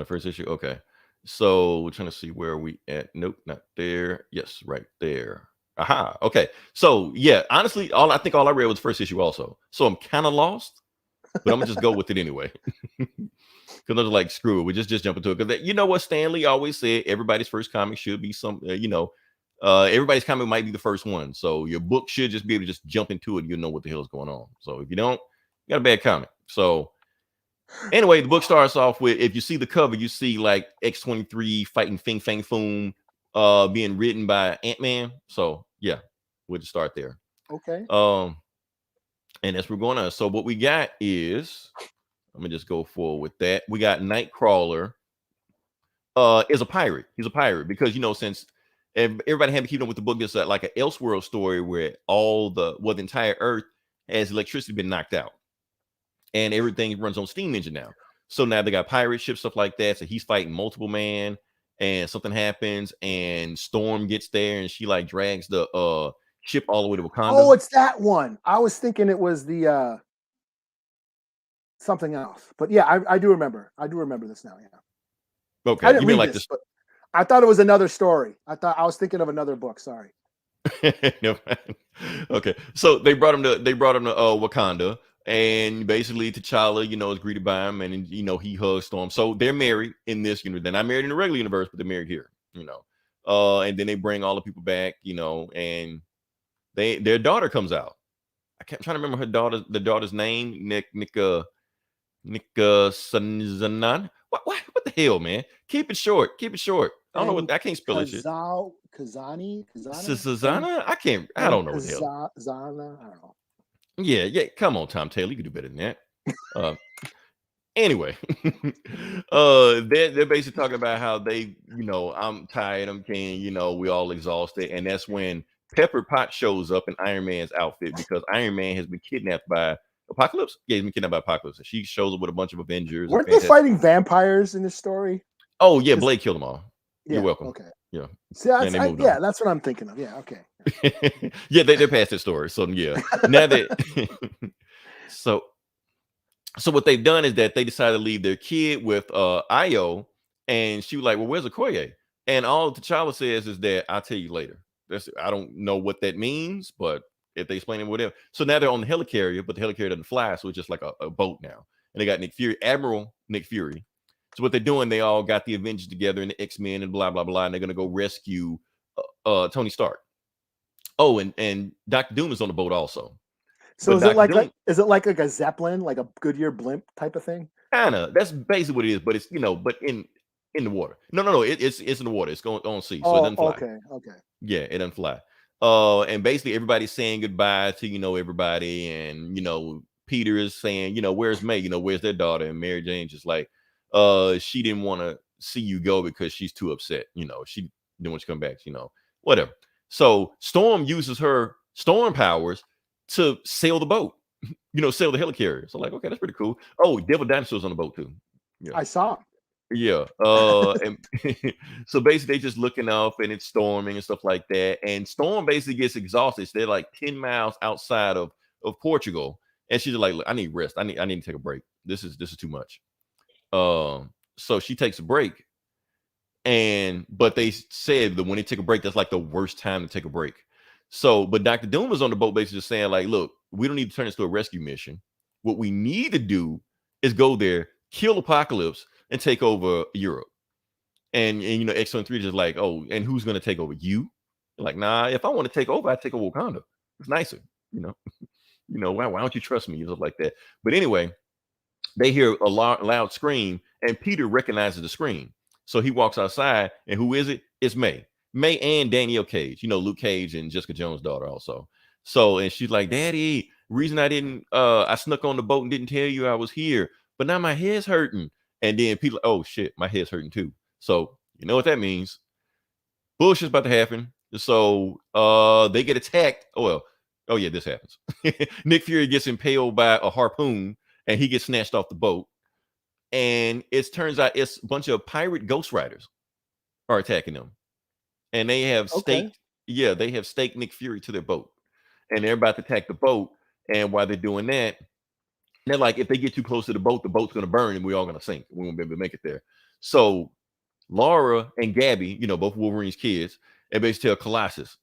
first issue. Okay. So we're trying to see where are we at. Nope, not there. Yes, right there. Aha. Okay. So yeah, honestly, all I read was the first issue also. So I'm kind of lost, but I'm gonna just go with it anyway. Because I was like, screw it, we just jump into it. Because you know what Stan Lee always said, everybody's first comic should be some, everybody's comic might be the first one. So your book should just be able to just jump into it. And you know what the hell is going on. So if you don't, you got a bad comic. So anyway, the book starts off with, if you see the cover, you see like X-23 fighting Fing Fang Foom, being written by Ant-Man. So yeah, we'll just start there. Okay. And as we're going on, so what we got is, let me just go forward with that. We got Nightcrawler. Is a pirate. He's a pirate because since everybody had to keep up with the book, it's like an Elseworld story where the entire Earth has electricity been knocked out, and everything runs on steam engine now. So now they got pirate ships, stuff like that. So he's fighting multiple man, and something happens, and Storm gets there, and she like drags the ship all the way to Wakanda. Oh, it's that one. I was thinking it was the something else, but yeah, I do remember. I do remember this now. Yeah. Okay, I didn't read this, but I thought it was another story. I was thinking of another book. Sorry. No. Okay, so they brought him to Wakanda, and basically T'Challa, is greeted by him, and he hugs Storm. So they're married in this universe. They're not married in the regular universe, but they're married here. And then they bring all the people back. And their daughter comes out. I'm trying to remember the daughter's name. Nika Sanzanan. What the hell, man? Keep it short. I don't know what I can't spell this shit. Kazana? I don't know what the hell. Zana, I don't know. Yeah. Come on, Tom Taylor. You can do better than that. Anyway, they're basically talking about how they, I'm tired, I'm king, we all exhausted. And that's when Pepper Potts shows up in Iron Man's outfit because Iron Man has been kidnapped by Apocalypse. Yeah, he's been kidnapped by Apocalypse. And she shows up with a bunch of Avengers. Weren't they fighting vampires in this story? Oh, yeah, Blade killed them all. Yeah, you're welcome. Okay. Yeah. See, that's what I'm thinking of. Yeah, okay. Yeah, they're past that story. So yeah. Now that So what they've done is that they decided to leave their kid with Io, and she was like, well, where's Okoye? And all T'Challa says is that I'll tell you later. I don't know what that means, but if they explain it, whatever. So now they're on the helicarrier, but the helicarrier doesn't fly, so it's just like a boat now. And they got Nick Fury, Admiral Nick Fury, So what they're doing, they all got the Avengers together and the X-Men and blah blah blah, and they're gonna go rescue Tony Stark. Oh, and Doctor Doom is on the boat also. So But Doctor Doom, is it like a Zeppelin, like a Goodyear blimp type of thing? kinda. That's basically what it is. But it's but in the water. No. It's in the water. It's going on sea, so it Oh, doesn't fly. okay. Yeah, it doesn't fly. And basically everybody's saying goodbye to everybody, and Peter is saying, where's May? Where's their daughter? And Mary Jane just like, she didn't want to see you go because she's too upset. She didn't want you to come back. Whatever. So Storm uses her storm powers to sail the boat. Sail the helicarrier. So like, okay, that's pretty cool. Oh, Devil Dinosaur's on the boat too. Yeah. I saw. Yeah. And so basically they just looking up and it's storming and stuff like that. And Storm basically gets exhausted. So they're like 10 miles outside of Portugal. And she's like, look, I need rest. I need to take a break. This is too much. So she takes a break. But they said that when they take a break, that's like the worst time to take a break. So, but Dr. Doom is on the boat basically just saying, like, look, we don't need to turn this to a rescue mission. What we need to do is go there, kill Apocalypse, and take over Europe. And X-23 just like, oh, and who's gonna take over? You? Like, nah, if I want to take over, I take over Wakanda. It's nicer, why don't you trust me? Stuff like that. But anyway, they hear a loud scream, and Peter recognizes the scream. So he walks outside, and who is it? It's May. May and Danielle Cage, Luke Cage and Jessica Jones' daughter also. So, and she's like, Daddy, reason I snuck on the boat and didn't tell you I was here, but now my head's hurting. And then Peter, oh shit, my head's hurting too. So you know what that means? Bullshit's about to happen. So they get attacked. Oh yeah, this happens. Nick Fury gets impaled by a harpoon, and he gets snatched off the boat. And it turns out it's a bunch of pirate ghost riders are attacking them. And they have staked Nick Fury to their boat. And they're about to attack the boat. And while they're doing that, they're like, if they get too close to the boat's gonna burn and we're all gonna sink. We won't be able to make it there. So Laura and Gabby, both Wolverine's kids, and basically tell Colossus,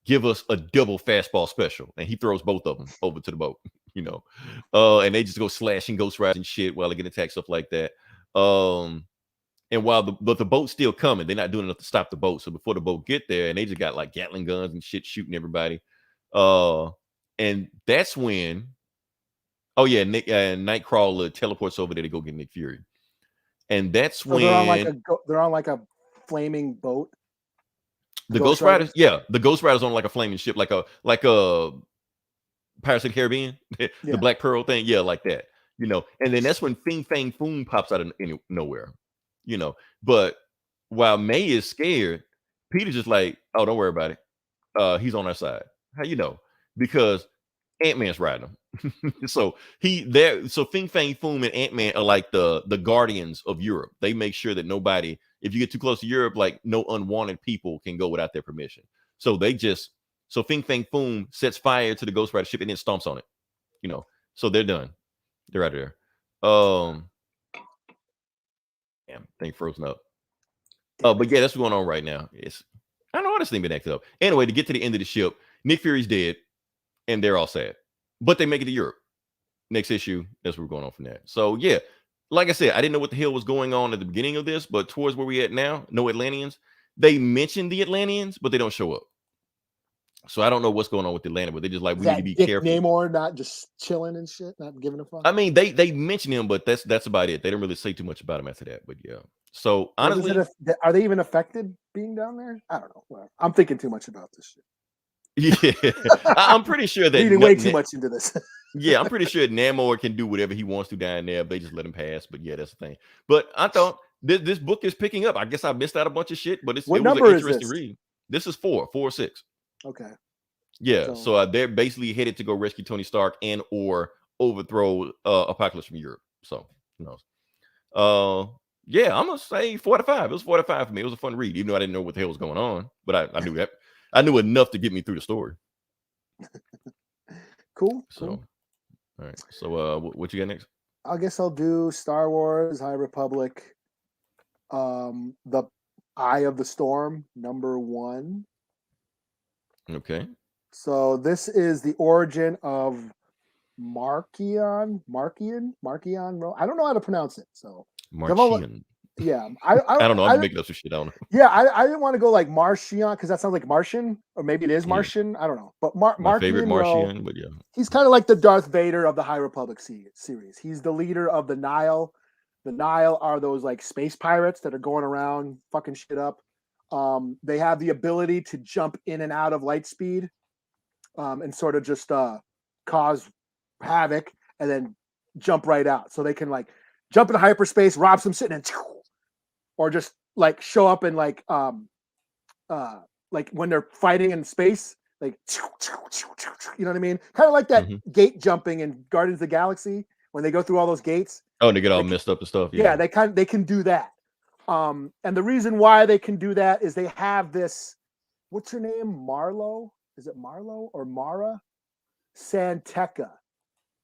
give us a double fastball special. And he throws both of them over to the boat, and they just go slashing Ghost Riders and shit while they get attacked, stuff like that. And while the boat's still coming, they're not doing enough to stop the boat. So before the boat get there, and they just got like Gatling guns and shit shooting everybody. And that's when, Nightcrawler teleports over there to go get Nick Fury. And that's when they're on like a flaming boat. The Ghost Riders, the Ghost Riders on like a flaming ship, like a Pirates of the Caribbean, the Black Pearl thing, like that, And then that's when Fing Fang Foom pops out of nowhere, But while May is scared, Peter's just like, oh, don't worry about it. He's on our side. How you know? Because Ant-Man's riding him. So Fing Fang Foom and Ant-Man are like the guardians of Europe. They make sure that nobody, if you get too close to Europe, like no unwanted people can go without their permission. So Fing Fang Foom sets fire to the Ghost Rider ship and then stomps on it. So they're done. They're out of there. Damn, thing frozen up. But yeah, that's what's going on right now. I don't know how this thing been acted up. Anyway, to get to the end of the ship, Nick Fury's dead, and they're all sad. But they make it to Europe. Next issue, that's where we're going on from that. So yeah, like I said, I didn't know what the hell was going on at the beginning of this, but towards where we at now, no Atlanteans. They mentioned the Atlanteans, but they don't show up. So I don't know what's going on with Atlanta, but they just like, we need to be careful. Namor not just chilling and shit, not giving a fuck. I mean, they mention him, but that's about it. They don't really say too much about him after that. But yeah. So honestly, are they even affected being down there? I don't know. Well, I'm thinking too much about this shit. Yeah, I'm pretty sure that reading way too much into this. Yeah, I'm pretty sure Namor can do whatever he wants to down there. They just let him pass. But yeah, that's the thing. But I thought this book is picking up. I guess I missed out a bunch of shit, but it was an interesting read. This is 4 or 6. Okay. Yeah, so they're basically headed to go rescue Tony Stark and or overthrow Apocalypse from Europe. So who knows? Yeah, I'm gonna say 4 out of 5. It was 4 out of 5 for me. It was a fun read, even though I didn't know what the hell was going on. But I knew that. I knew enough to get me through the story. Cool. So, all right. So, what you got next? I guess I'll do Star Wars High Republic. The Eye of the Storm, #1. Okay. So this is the origin of Markion. I don't know how to pronounce it. So Markion. Yeah, I don't know. I'm I making up some shit. I don't know. yeah, I didn't want to go like Martian because that sounds like Martian, or maybe it is Yeah, Martian. I don't know, but my favorite Markian Ro, Martian, but yeah. he's kind of like the Darth Vader of the High Republic series. He's the leader of the Nile. The Nile are those like space pirates that are going around fucking shit up. They have the ability to jump in and out of light speed, and sort of just cause havoc and then jump right out. So they can like jump into hyperspace, rob some shit, and or just like show up and like when they're fighting in space, like you know what I mean? Kind of like that Hmm. gate jumping in Guardians of the Galaxy when they go through all those gates. Oh, and they get all They messed up and stuff. yeah, Yeah. they can do that. And the reason why they can do that is they have this. What's her name? Marlo? Is it Marlo or Mara Santeca?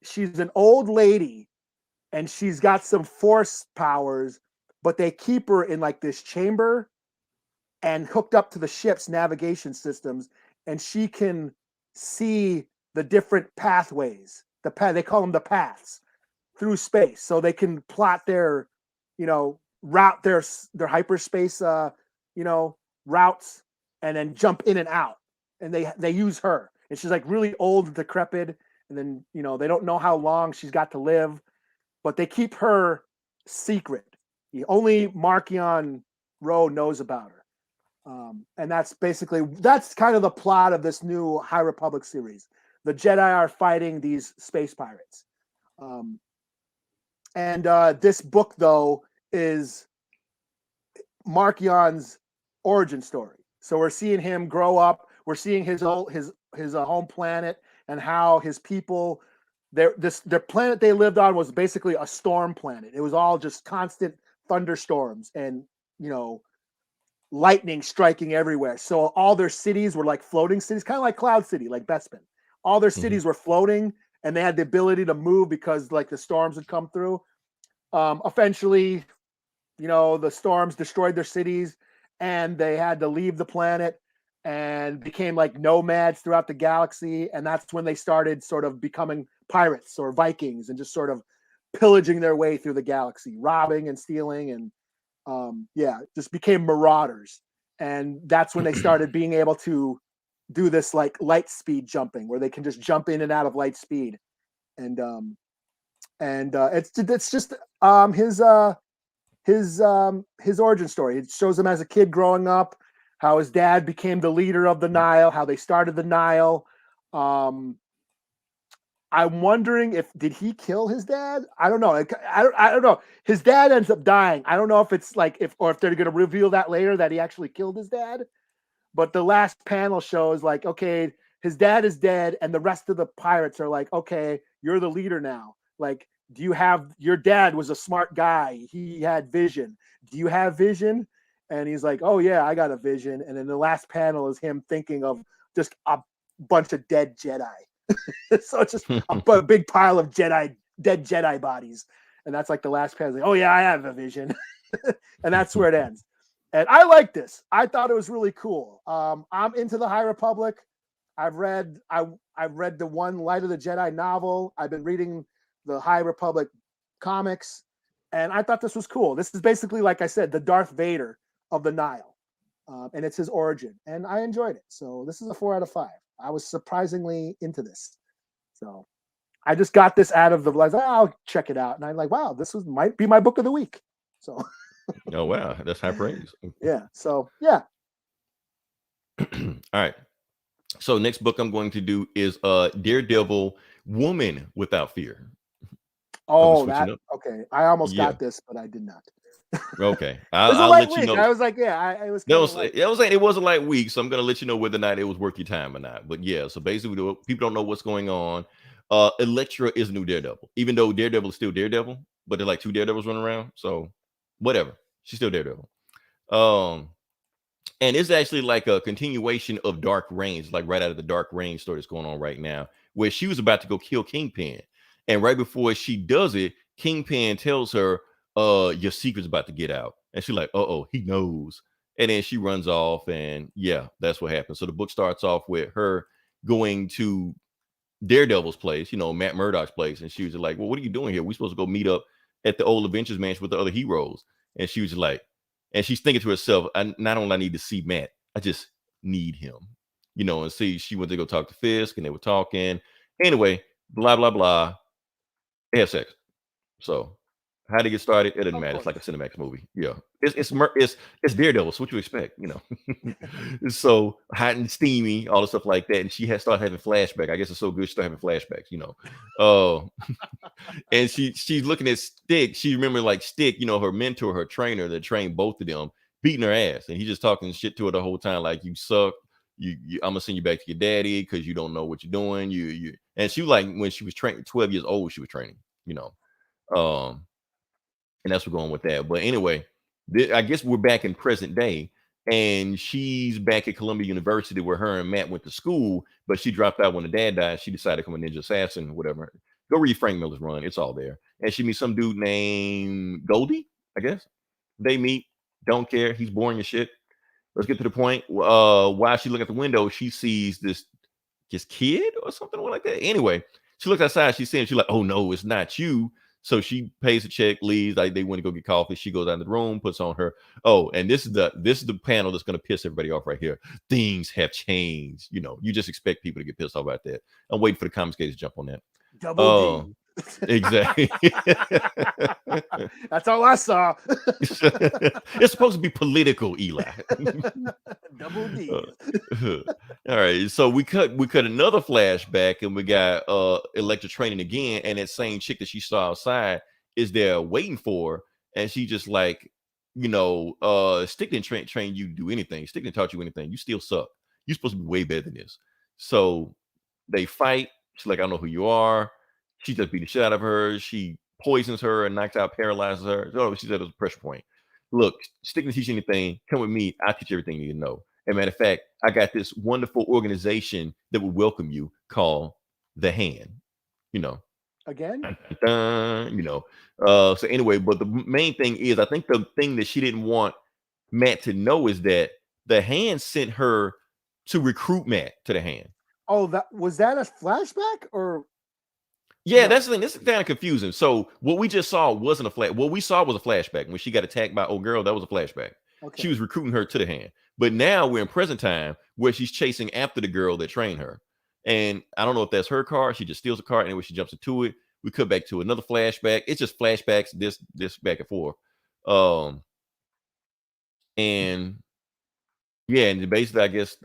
She's an old lady, and she's got some force powers, but they keep her in like this chamber and hooked up to the ship's navigation systems, and she can see the different pathways. They call them the paths through space, so they can plot their, route their hyperspace, routes, and then jump in and out. And they use her, and she's like really old and decrepit, and then they don't know how long she's got to live, but they keep her secret. Only Markian Ro knows about her. And that's kind of the plot of this new High Republic series. The Jedi are fighting these space pirates. And this book, though, is Markion's origin story. So we're seeing him grow up. We're seeing his home planet and how his people, their planet they lived on was basically a storm planet. It was all just constant thunderstorms and lightning striking everywhere. So all their cities were like floating cities, kind of like Cloud City, like Bespin. All their cities were floating, and they had the ability to move because like the storms had come through. Eventually, the storms destroyed their cities, and they had to leave the planet and became like nomads throughout the galaxy. And that's when they started sort of becoming pirates or Vikings and just sort of pillaging their way through the galaxy, robbing and stealing, and just became marauders. And that's when they started being able to do this like light speed jumping, where they can just jump in and out of light speed. And it's just his origin story. It shows him as a kid growing up, how his dad became the leader of the Nile, how they started the Nile. I'm wondering did he kill his dad? I don't know. I don't know. His dad ends up dying. I don't know if it's like if they're going to reveal that later that he actually killed his dad. But the last panel shows like, okay, his dad is dead, and the rest of the pirates are like, okay, you're the leader now. Like, do you have your dad was a smart guy? He had vision. Do you have vision? And he's like, oh yeah, I got a vision. And then the last panel is him thinking of just a bunch of dead Jedi. So it's just a big pile of dead Jedi bodies. And that's like the last panel. Like, oh yeah, I have a vision. And that's where it ends. And I like this. I thought it was really cool. I'm into the High Republic. I've read the one Light of the Jedi novel. I've been reading the High Republic comics, and I thought this was cool. This is basically, like I said, the Darth Vader of the Nile, and it's his origin, and I enjoyed it. So this is a 4 out of 5. I was surprisingly into this. So I just got this out of the like, I'll check it out, and I'm like, wow, might be my book of the week. So Oh wow, that's high praise. yeah. So yeah. All right. So next book I'm going to do is Daredevil, Woman Without Fear. Oh, that okay. I almost got this, but I did not. Okay, I'll let you know. I was like, yeah, it was. It was a light week, so I'm gonna let you know whether or not it was worth your time or not. But yeah, so basically, people don't know what's going on. Elektra is new Daredevil, even though Daredevil is still Daredevil, but there's like 2 Daredevils running around. So whatever, she's still Daredevil. And it's actually like a continuation of Dark Reign, like right out of the Dark Reign story that's going on right now, where she was about to go kill Kingpin, and right before she does it, Kingpin tells her, your secret's about to get out. And she's like, he knows. And then she runs off, and yeah, that's what happens. So the book starts off with her going to Daredevil's place, Matt Murdock's place. And she was like, well, what are you doing here? We're supposed to go meet up at the old Adventures Mansion with the other heroes. And she was like, and she's thinking to herself, I not only I need to see Matt, I just need him. And see, she went to go talk to Fisk and they were talking. Anyway, blah, blah, blah. They have sex. So how to get started, it doesn't Of matter. It's course. like a Cinemax movie. Yeah. It's Daredevil. So what you expect, So hot and steamy, all the stuff like that. And she has started having flashbacks. I guess it's so good she started having flashbacks. And she's looking at Stick. She remember like Stick, her mentor, her trainer that trained both of them, beating her ass. And he's just talking shit to her the whole time, like, you suck. I'm gonna send you back to your daddy because you don't know what you're doing. And she was like, when she was training, 12 years old, she was training, um, and that's what's going with that. But anyway, I guess we're back in present day, and she's back at Columbia University where her and Matt went to school, but she dropped out when the dad died. She decided to become a ninja assassin, whatever. Go read Frank Miller's run; it's all there. And she meets some dude named Goldie, I guess. They meet, don't care. He's boring as shit. Let's get to the point. While she look at the window, she sees this kid or something like that. Anyway, she looks outside. She's saying, she's like, "Oh no, it's not you." So she pays a check, leaves. Like they went to go get coffee. She goes out of the room, puts on her. Oh, and this is the panel that's gonna piss everybody off right here. Things have changed. You just expect people to get pissed off about that. I'm waiting for the comments to jump on that. Double D. Exactly. That's all I saw. It's supposed to be political, Eli. Double D. All right, so we cut another flashback, and we got Electra training again, and that same chick that she saw outside is there waiting for her, and she just like, Stick didn't train you to do anything. Stick didn't taught you anything. You still suck. You're supposed to be way better than this. So they fight. She's like, I don't know who you are. She just beat the shit out of her. She poisons her and knocks out, paralyzes her. Oh, she said it was a pressure point. Look, Stick didn't teach you anything. Come with me. I'll teach you everything you need to know. And matter of fact, I got this wonderful organization that will welcome you called The Hand. Again? So anyway, but the main thing is, I think the thing that she didn't want Matt to know is that The Hand sent her to recruit Matt to The Hand. Oh, that a flashback or? Yeah, that's the thing. This is kind of confusing. So what we just saw wasn't a flash. What we saw was a flashback when she got attacked by old girl. That was a flashback. Okay. She was recruiting her to The Hand. But now we're in present time where she's chasing after the girl that trained her. And I don't know if that's her car. She just steals a car. Anyway, she jumps into it. We cut back to another flashback. It's just flashbacks, this back and forth. And yeah, and basically, I guess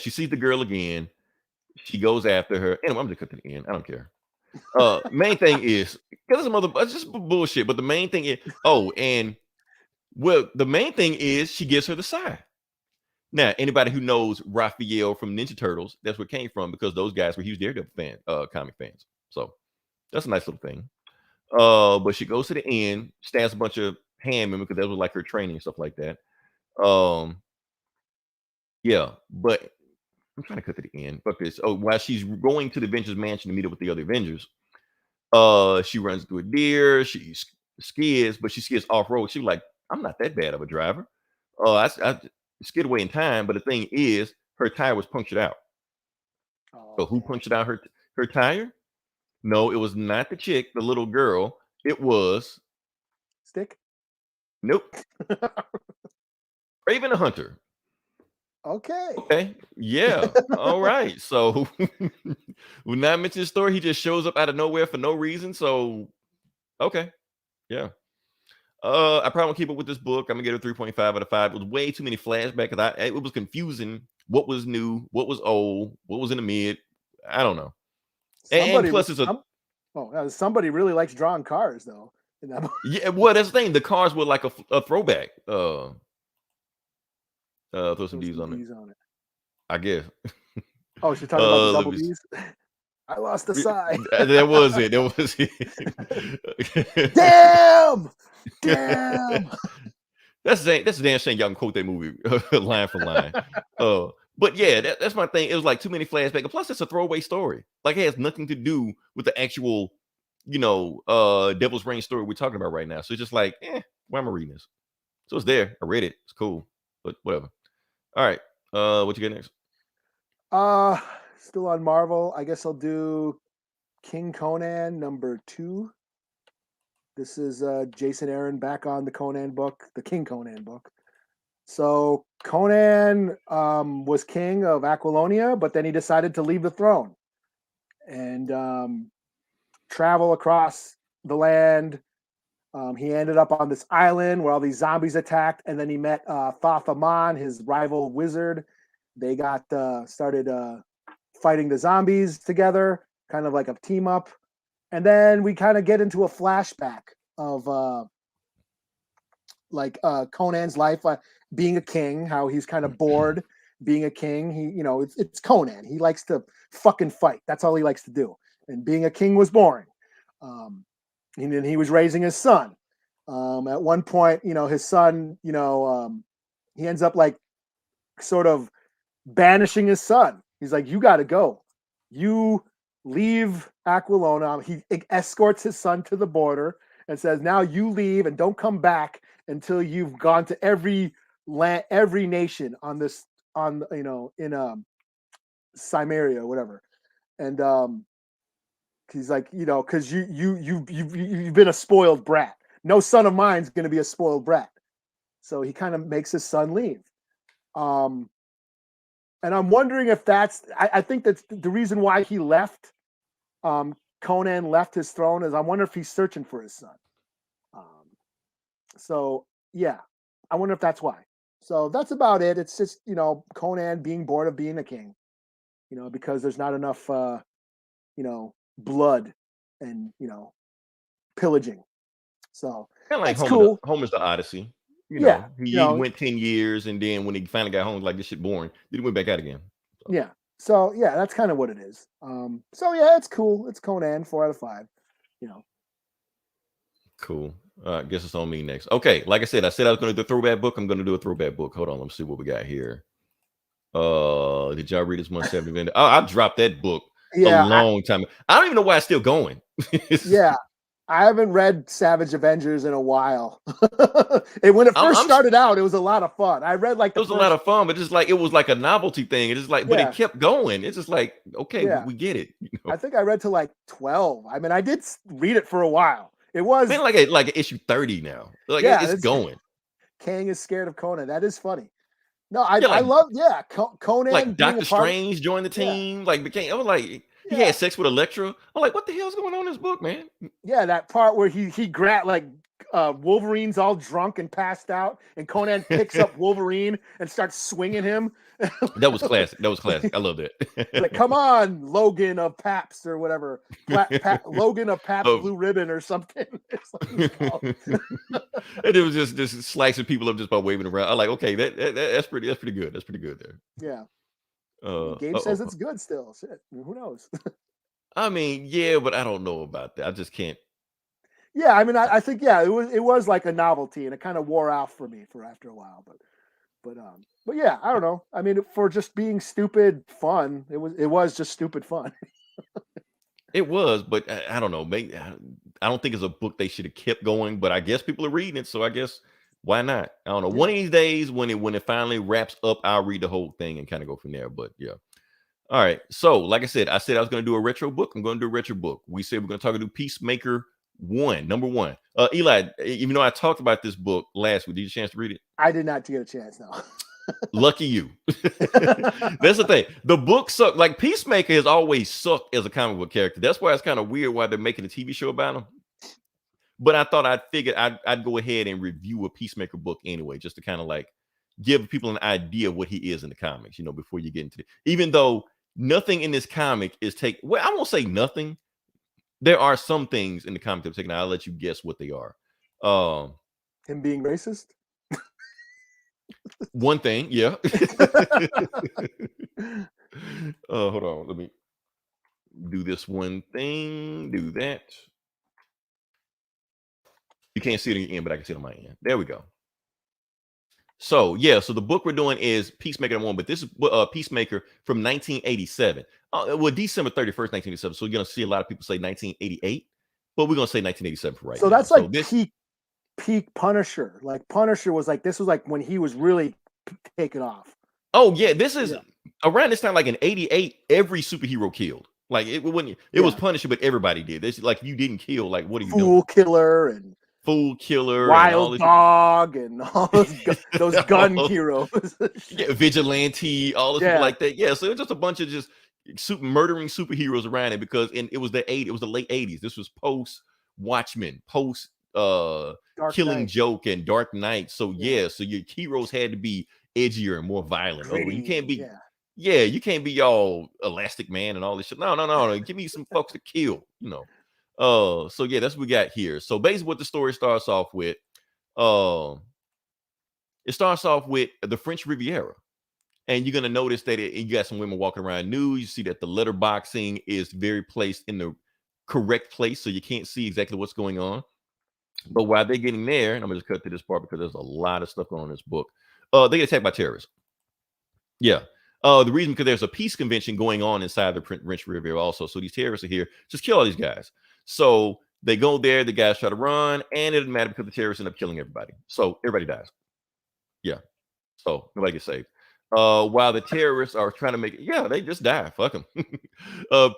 she sees the girl again. She goes after her. Anyway, I'm just cut to the end. I don't care. Main thing is, because it's just bullshit. But the main thing is, the main thing is she gives her the sign. Now, anybody who knows Raphael from Ninja Turtles, that's where it came from, because those guys were huge Daredevil comic fans. So that's a nice little thing. But she goes to the end, stabs a bunch of hand members because that was like her training and stuff like that. Yeah, but I'm trying to cut to the end. Fuck this. Oh, while she's going to the Avengers mansion to meet up with the other Avengers, she runs into a deer. She skids, but she skids off road. She's like, I'm not that bad of a driver. I skid away in time, but the thing is, her tire was punctured out. Oh, so who punctured out her tire? No, it was not the chick, the little girl. It was Stick. Nope. Raven the Hunter. Okay. Yeah. All right. So when I mention the story, he just shows up out of nowhere for no reason. So okay. Yeah. I probably won't keep up with this book. I'm gonna get a 3.5 out of 5. It was way too many flashbacks. It was confusing. What was new? What was old? What was in the mid? I don't know. And plus, somebody really likes drawing cars, though. Yeah, well, that's the thing. The cars were like a throwback. Throw some D's on it. I guess. Oh, she's talking about the double D's. I lost the sigh. That was it. That was it. Damn. That's a damn shame y'all can quote that movie line for line. But yeah, that's my thing. It was like too many flashbacks. And plus, it's a throwaway story. Like it has nothing to do with the actual, Devil's Reign story we're talking about right now. So it's just like, why am I reading this? So it's there. I read it. It's cool. But whatever. All right. What you got next? Still on Marvel. I guess I'll do King Conan #2. This is Jason Aaron back on the Conan book, the King Conan book. So Conan was king of Aquilonia, but then he decided to leave the throne and travel across the land. He ended up on this island where all these zombies attacked, and then he met Thoth Amon, his rival wizard. They got started fighting the zombies together, kind of like a team up. And then we kind of get into a flashback of Conan's life being a king, how he's kind of bored being a king. It's Conan. He likes to fucking fight. That's all he likes to do. And being a king was boring. And then he was raising his son. At one point, his son, he ends up like sort of banishing his son. He's like, you got to go. You leave Aquilona. He escorts his son to the border and says, now you leave and don't come back until you've gone to every nation on this, in Cimmeria or whatever. And he's like, because you've been a spoiled brat. No son of mine's going to be a spoiled brat. So he kind of makes his son leave. And I'm wondering if I think that's the reason why he left. Conan left his throne is I wonder if he's searching for his son. So yeah, I wonder if that's why. So that's about it. It's just, Conan being bored of being a king, because there's not enough, blood and, pillaging. So Kind of like that's cool. Homer's The Odyssey. He went 10 years, and then when he finally got home, like, this shit boring. Then he went back out again. So. Yeah. So yeah, that's kind of what it is. So yeah, it's cool. It's Conan, 4 out of 5. Cool. I guess it's on me next. Okay, like I said I was going to do a throwback book. I'm going to do a throwback book. Hold on, let me see what we got here. Did y'all read this 170? I dropped that book a long time. I don't even know why it's still going. Yeah. I haven't read Savage Avengers in a while. When it first started out, it was a lot of fun. I read it was a lot of fun, but just like it was like a novelty thing. It's just like, but it kept going. It's just like, okay, we get it. I think I read to like 12. I mean, I did read it for a while. It was like an issue 30 now. Like it's going. Kang is scared of Conan. That is funny. No, I love Conan. Like Doctor Strange joined the team. Like became. I was like, he had sex with Elektra. I'm like, what the hell's going on in this book, man? Yeah, that part where he grabbed Wolverine's all drunk and passed out, and Conan picks up Wolverine and starts swinging him. That was classic. I love that. Like, come on, Logan of Paps or whatever. Logan of Paps Blue Ribbon or something. And it was just slicing people up just by waving around. I'm like, okay, that's pretty good. That's pretty good there. Yeah. Gabe says it's good still. Shit. Who knows? I mean, yeah, but I don't know about that. I just can't. Yeah, I mean, I think it was like a novelty, and it kind of wore off for me after a while. But yeah, I don't know. I mean, for just being stupid fun, it was just stupid fun. It was, but I don't know. Maybe I don't think it's a book they should have kept going. But I guess people are reading it, so I guess why not? I don't know. Yeah. One of these days, when it finally wraps up, I'll read the whole thing and kind of go from there. But yeah. All right. So, like I said I was going to do a retro book. I'm going to do a retro book. We said we're going to do Peacemaker 1, number 1. Eli, even though I talked about this book last week, did you get a chance to read it? I did not get a chance, no. Lucky you. That's the thing. The book sucked. Like, Peacemaker has always sucked as a comic book character. That's why it's kind of weird why they're making a TV show about him. But I thought I'd go ahead and review a Peacemaker book anyway, just to kind of like give people an idea of what he is in the comics, before you get into it. Even though nothing in this comic is I won't say nothing. There are some things in the comic that are taken. I'll let you guess what they are. Him being racist? One thing, yeah. Hold on. Let me do this one thing. Do that. You can't see it on your end, but I can see it on my end. There we go. So yeah, so the book we're doing is Peacemaker 1, but this is Peacemaker from 1987. December 31st, 1987. So you're gonna see a lot of people say 1988, but we're gonna say 1987 for right now. So that's like peak Punisher. Like Punisher was like, this was like when he was really taking off. Oh yeah, this is around this time, like in 88, every superhero killed. Like it wouldn't. It was punishing, but everybody did. It's like you didn't kill. Like what are you doing? Fool killer and Fool killer and all wild this dog and all those gun heroes. Yeah, vigilante, all those people like that. Yeah, so it's just a bunch of just murdering superheroes around it because it was it was the late 80s. This was post Watchmen, post Killing Knight. Joke and Dark Knight. So yeah, so your heroes had to be edgier and more violent. Pretty, you can't be you can't be all Elastic Man and all this shit. No. Give me some folks to kill, you know. So yeah, that's what we got here. So basically what the story starts off with, it starts off with the French Riviera. And you're going to notice that you got some women walking around nude. You see that the letterboxing is very placed in the correct place, so you can't see exactly what's going on. But while they're getting there, and I'm going to just cut to this part because there's a lot of stuff going on in this book, they get attacked by terrorists. Yeah. The reason because there's a peace convention going on inside the French Riviera also. So these terrorists are here. Just kill all these guys. So they go there. The guys try to run, and it doesn't matter because the terrorists end up killing everybody. So everybody dies. Yeah. So nobody gets saved. While the terrorists are trying to make it, they just die. Fuck them.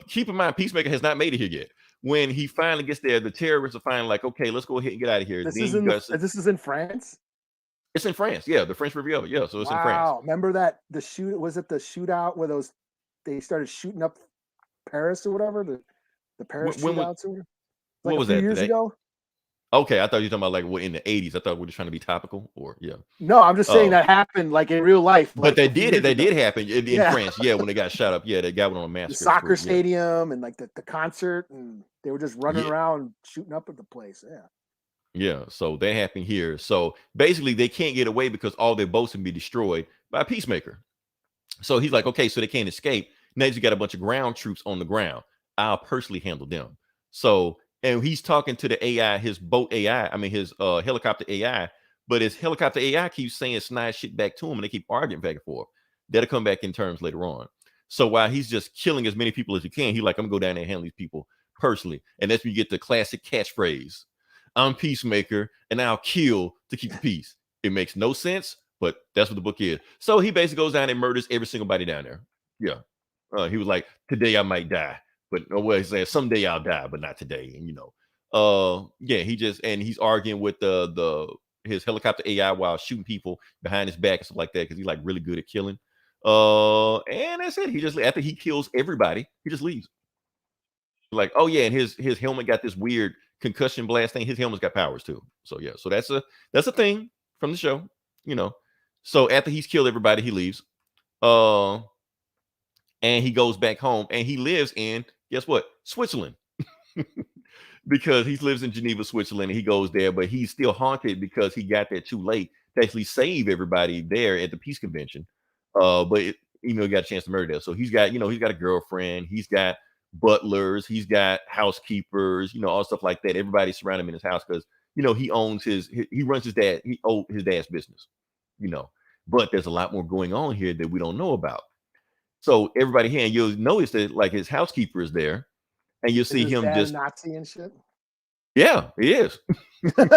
Keep in mind, Peacemaker has not made it here yet. When he finally gets there, the terrorists are finally like, okay, let's go ahead and get out of here. This is in France? It's in France. Yeah, the French Riviera. Yeah, so it's in France. Wow. Remember that was it the shootout where they started shooting up Paris or whatever? The Paris shootouts or whatever? What was that? Years ago? Okay, I thought you were talking about like in the 80s. I thought we were just trying to be topical, or No, I'm just saying that happened like in real life. But they did happen in France. Yeah, when they got shot up. Yeah, they got one on a massacre. The soccer stadium and like the concert, and they were just running around shooting up at the place. Yeah, so that happened here. So basically, they can't get away because all their boats can be destroyed by Peacemaker. So he's like, okay, so they can't escape. Now you got a bunch of ground troops on the ground. I'll personally handle them. So, and he's talking to the AI, his boat AI, his helicopter AI, but his helicopter AI keeps saying snide shit back to him, and they keep arguing back and forth. That'll come back in terms later on. So while he's just killing as many people as he can, he's like, I'm gonna go down there and handle these people personally. And that's when you get the classic catchphrase. I'm Peacemaker, and I'll kill to keep the peace. It makes no sense, but that's what the book is. So he basically goes down and murders every single body down there. Yeah. He was like, today I might die, but he's saying someday I'll die, but not today. And he's arguing with his helicopter AI while shooting people behind his back and stuff like that because he's like really good at killing. And that's it. He just after he kills everybody, he just leaves. Like, oh yeah, and his helmet got this weird concussion blast thing. His helmet's got powers too. So yeah, so that's a thing from the show, So after he's killed everybody, he leaves. And he goes back home and he lives in, guess what? Switzerland. Because he lives in Geneva, Switzerland, and he goes there, but he's still haunted because he got there too late to actually save everybody there at the peace convention. He got a chance to murder there. So he's got a girlfriend, he's got butlers, he's got housekeepers, all stuff like that. Everybody surrounding him in his house because he owns he runs his dad's business, but there's a lot more going on here that we don't know about. So everybody here, and you'll notice that like his housekeeper is there, and you'll see him just Nazi and shit. Yeah, he is. And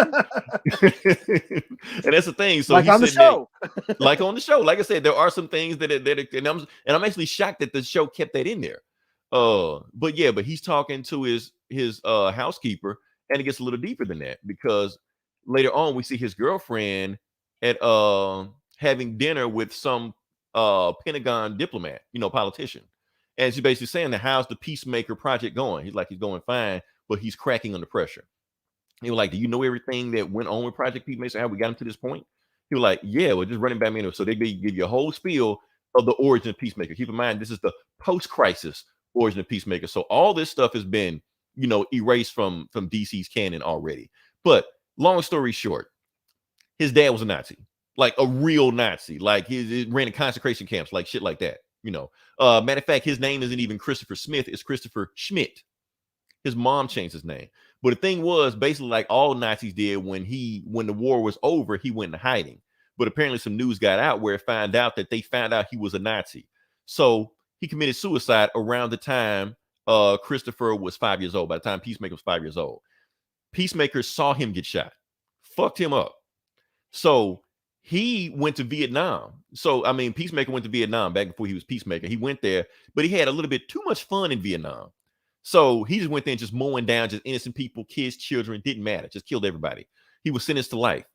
that's the thing. So like on the show. Like on the show. Like I said, there are some things that I'm actually shocked that the show kept that in there. But he's talking to his housekeeper, and it gets a little deeper than that because later on we see his girlfriend at having dinner with some Pentagon diplomat, politician. And she's basically saying that how's the Peacemaker project going? He's like, he's going fine, but he's cracking under pressure. He was like, do you know everything that went on with Project Peacemaker? How we got him to this point? He was like, yeah, we're just running back in. So they give you a whole spiel of the origin of Peacemaker. Keep in mind, this is the post-crisis origin of Peacemaker. So all this stuff has been, erased from DC's canon already. But long story short, his dad was a Nazi, like a real Nazi, like he ran in concentration camps, like shit like that. Matter of fact, his name isn't even Christopher Smith, it's Christopher Schmidt. His mom changed his name. But the thing was, basically, like all Nazis did when the war was over, he went into hiding. But apparently some news got out where it found out that they found out he was a Nazi. So he committed suicide around the time Christopher was 5 years old, by the time Peacemaker was 5 years old. Peacemaker saw him get shot, fucked him up. So he went to Vietnam. So, I mean, Peacemaker went to Vietnam back before he was Peacemaker. He went there, but he had a little bit too much fun in Vietnam. So he just went there and just mowing down just innocent people, kids, children, didn't matter, just killed everybody. He was sentenced to life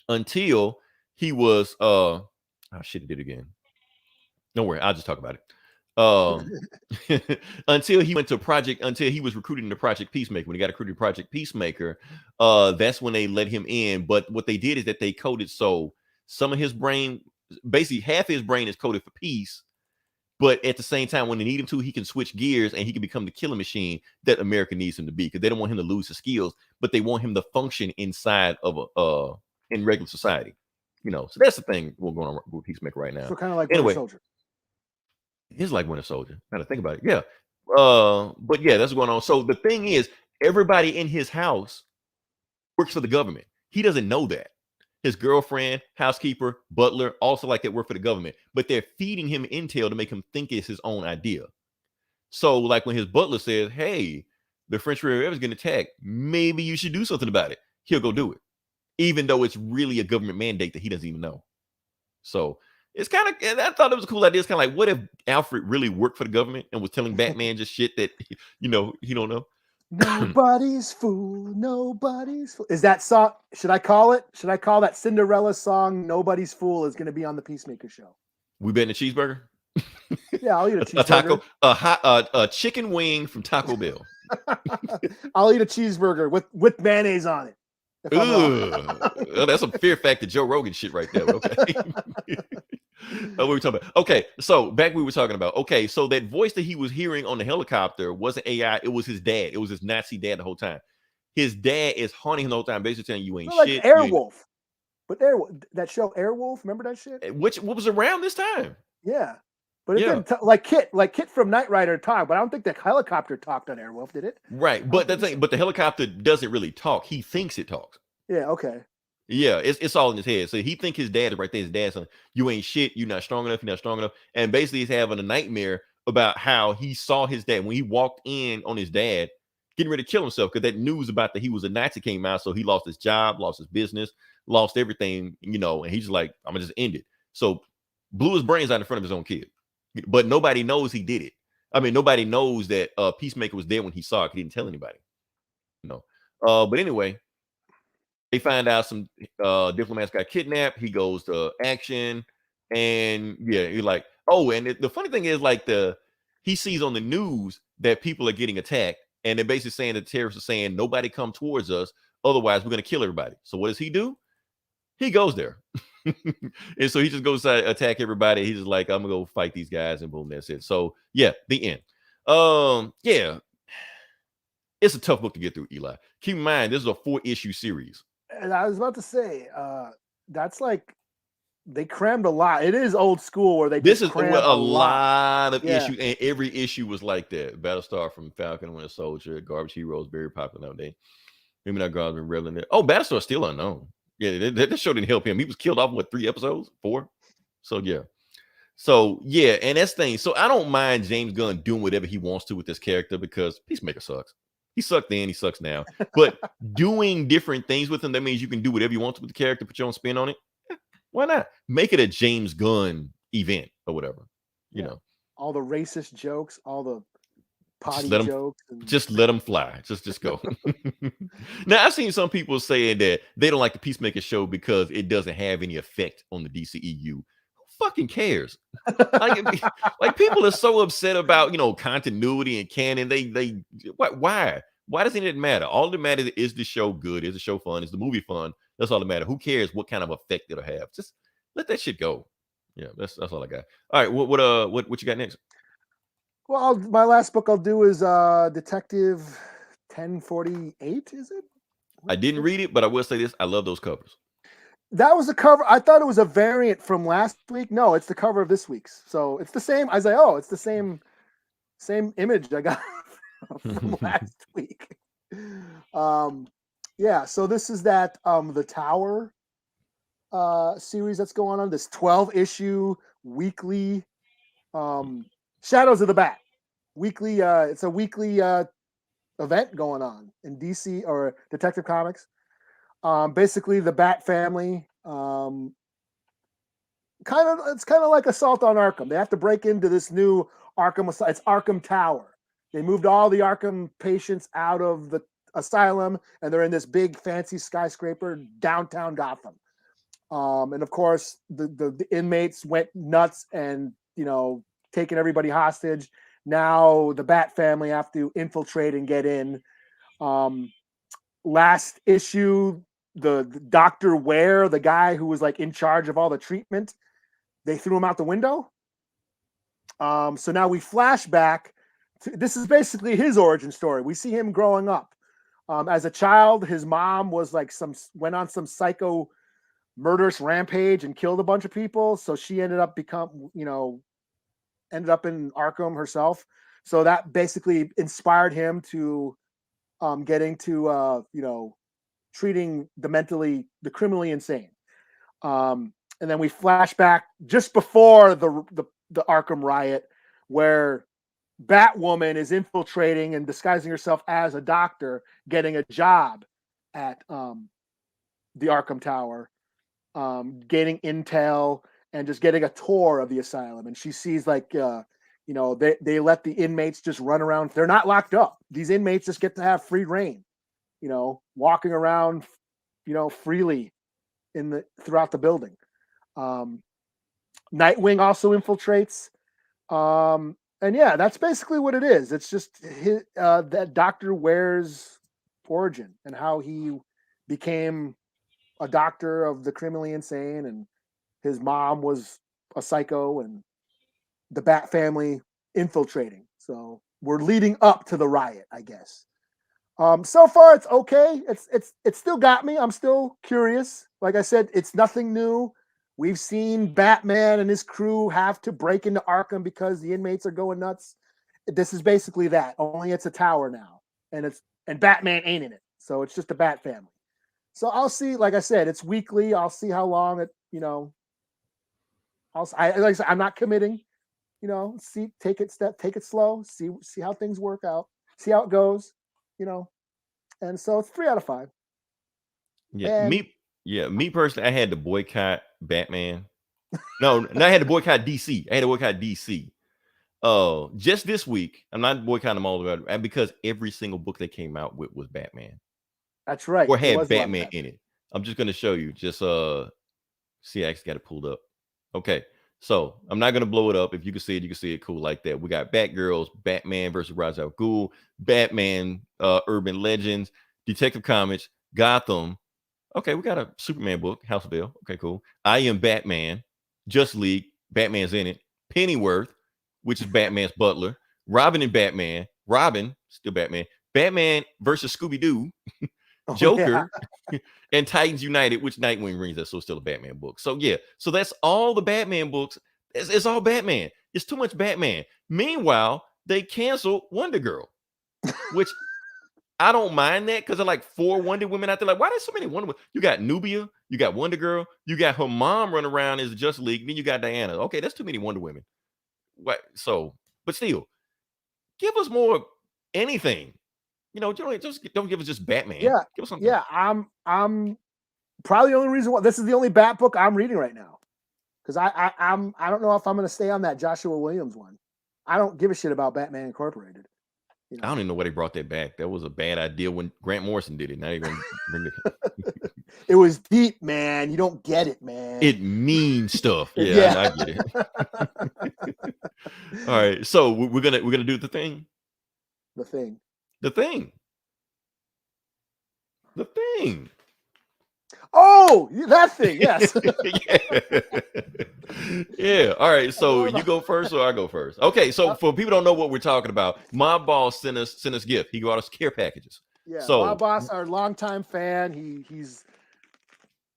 until he was oh shit, he did it again. Don't worry, I'll just talk about it. Until he went to until he was recruited into Project Peacemaker. When he got recruited to Project Peacemaker, that's when they let him in. But what they did is that they coded so some of his brain, basically half his brain is coded for peace, but at the same time, when they need him to, he can switch gears and he can become the killing machine that America needs him to be, because they don't want him to lose his skills, but they want him to function inside of in regular society. So that's the thing we're going on with Peacemaker right now. So kind of like anyway, Winter Soldier. It's like Winter Soldier. Now to think about it, yeah. But yeah, that's what's going on. So the thing is, everybody in his house works for the government. He doesn't know that. His girlfriend, housekeeper, butler, also like that work for the government, but they're feeding him intel to make him think it's his own idea. So, like when his butler says, "Hey, the French Riviera is getting attacked. Maybe you should do something about it," he'll go do it, even though it's really a government mandate that he doesn't even know. So it's kind of, and I thought it was a cool idea. It's kind of like, what if Alfred really worked for the government and was telling Batman just shit that he don't know? Nobody's fool. Nobody's fool. Is that song? Should I call it? Should I call that Cinderella song "Nobody's Fool" is going to be on the Peacemaker show? We betting a cheeseburger? Yeah, I'll eat a cheeseburger. A taco, a chicken wing from Taco Bell. I'll eat a cheeseburger with mayonnaise on it. Well, that's some Fear Factor Joe Rogan shit right there. Okay. What were we talking about? Okay, so back we were talking about. Okay, so that voice that he was hearing on the helicopter wasn't AI. It was his dad. It was his Nazi dad the whole time. His dad is haunting him the whole time, basically telling you ain't shit. Like Airwolf. But that show Airwolf, remember that shit? What was around this time? Yeah. But it didn't like Kit from Knight Rider talked, but I don't think the helicopter talked on Airwolf, did it? Right. But the thing, but the helicopter doesn't really talk. He thinks it talks. Yeah, okay. Yeah, it's all in his head. So he think his dad is right there. His dad's saying, "You ain't shit. You're not strong enough. You're not strong enough." And basically, he's having a nightmare about how he saw his dad when he walked in on his dad getting ready to kill himself, because that news about that he was a Nazi came out. So he lost his job, lost his business, lost everything, and he's like, "I'm gonna just end it." So blew his brains out in front of his own kid, but nobody knows he did it. I mean, nobody knows that Peacemaker was there when he saw it. He didn't tell anybody. But anyway. They find out some diplomats got kidnapped. He goes to action, and yeah, you're like, oh, and the funny thing is, like, he sees on the news that people are getting attacked, and they're basically saying that the terrorists are saying nobody come towards us, otherwise we're gonna kill everybody. So what does he do? He goes there, and so he just goes to attack everybody. He's just like, I'm gonna go fight these guys, and boom, that's it. So yeah, the end. Yeah, it's a tough book to get through, Eli. Keep in mind, this is a 4-issue series. And I was about to say, that's like they crammed a lot. It is old school where they crammed a lot of issues, and every issue was like that. Battlestar from Falcon and Winter Soldier, Garbage Heroes, very popular nowadays. Maybe not God's been reveling it. Oh, Battlestar still unknown. Yeah, that show didn't help him. He was killed off in 3 episodes, 4. So yeah, and that's the thing. So I don't mind James Gunn doing whatever he wants to with this character, because Peacemaker sucks. He sucked then, he sucks now. But doing different things with him, that means you can do whatever you want to with the character, put your own spin on it. Yeah, why not? Make it a James Gunn event or whatever. You know. All the racist jokes, all the potty jokes. Just let them fly. Just go. Now, I've seen some people saying that they don't like the Peacemaker show because it doesn't have any effect on the DCEU. Who fucking cares? Like people are so upset about continuity and canon. They why doesn't it matter? All that matters is the show good, is the show fun, is the movie fun. That's all that matters. Who cares what kind of effect it'll have? Just let that shit go. Yeah, that's all I got. All right, what you got next? Well, my last book I'll do is Detective 1048. Is it? I didn't read it, but I will say this: I love those covers. That was a cover. I thought it was a variant from last week. No, it's the cover of this week's. So it's the same. I was like, oh, it's the same image I got from last week. Yeah. So this is that the Tower series that's going on. This 12-issue weekly Shadows of the Bat weekly. It's a weekly event going on in DC or Detective Comics. Basically, the Bat family It's kind of like Assault on Arkham. They have to break into this new Arkham. It's Arkham Tower. They moved all the Arkham patients out of the asylum, and they're in this big fancy skyscraper downtown Gotham. And of course, the inmates went nuts and taking everybody hostage. Now the Bat family have to infiltrate and get in. Last issue, the Dr. Ware, the guy who was like in charge of all the treatment, they threw him out the window. So now we flash back. This is basically his origin story. We see him growing up. As a child, his mom was like went on some psycho murderous rampage and killed a bunch of people. So she ended up ended up in Arkham herself. So that basically inspired him to get into treating the criminally insane. And then we flash back just before the Arkham riot, where Batwoman is infiltrating and disguising herself as a doctor, getting a job at the Arkham Tower, gaining intel and just getting a tour of the asylum. And she sees they let the inmates just run around. They're not locked up. These inmates just get to have free reign, walking around, freely throughout the building. Nightwing also infiltrates. And yeah, that's basically what it is. It's just that Dr. Ware's origin and how he became a doctor of the criminally insane, and his mom was a psycho, and the Bat family infiltrating. So we're leading up to the riot, I guess. So far it's okay. It's still got me. I'm still curious. Like I said, it's nothing new. We've seen Batman and his crew have to break into Arkham because the inmates are going nuts. This is basically that. Only it's a tower now, and Batman ain't in it. So it's just a Bat family. So I'll see. Like I said, it's weekly. I'll see how long it. Like I said, I'm not committing. Take it slow. See how things work out. See how it goes. And so it's 3 out of 5. Yeah, me personally, I had to boycott Batman. No, I had to boycott DC. I had to boycott DC. Just this week, I'm not boycotting them all the way, because every single book they came out with was Batman. That's right. Or had Batman in it. I'm just gonna show you. Just see, I actually got it pulled up. Okay, so I'm not gonna blow it up. If you can see it, you can see it cool like that. We got Batgirls, Batman versus Ra's al Ghul, Batman, Urban Legends, Detective Comics, Gotham. Okay, we got a Superman book, House of L. Okay, cool. I Am Batman, Just League, Batman's in it. Pennyworth, which is Batman's butler. Robin and Batman, Robin, still Batman. Batman versus Scooby-Doo, Joker, and Titans United, which Nightwing brings us, so it's still a Batman book. So yeah, so that's all the Batman books. It's all Batman. It's too much Batman. Meanwhile, they canceled Wonder Girl, which I don't mind that, because they're like 4 Wonder Women out there. Like, why there's so many Wonder Women? You got Nubia, you got Wonder Girl, you got her mom running around as the Justice League, then you got Diana. Okay, that's too many Wonder Women. What? So, but still, give us more anything. Just don't give us just Batman. Yeah, give us something. Yeah. I'm probably the only reason why this is the only Bat book I'm reading right now, because I don't know if I'm going to stay on that Joshua Williams one. I don't give a shit about Batman Incorporated. I don't even know why they brought that back. That was a bad idea when Grant Morrison did it. Now you're going to bring it. It was deep, man. You don't get it, man. It means stuff. Yeah. I get it. All right, so we're gonna do the thing. The thing. Oh, that thing. Yes. Yeah. All right. So you go first, or I go first? Okay. So for people who don't know what we're talking about, my boss sent us gift. He got us care packages. Yeah. So my boss, our longtime fan, he's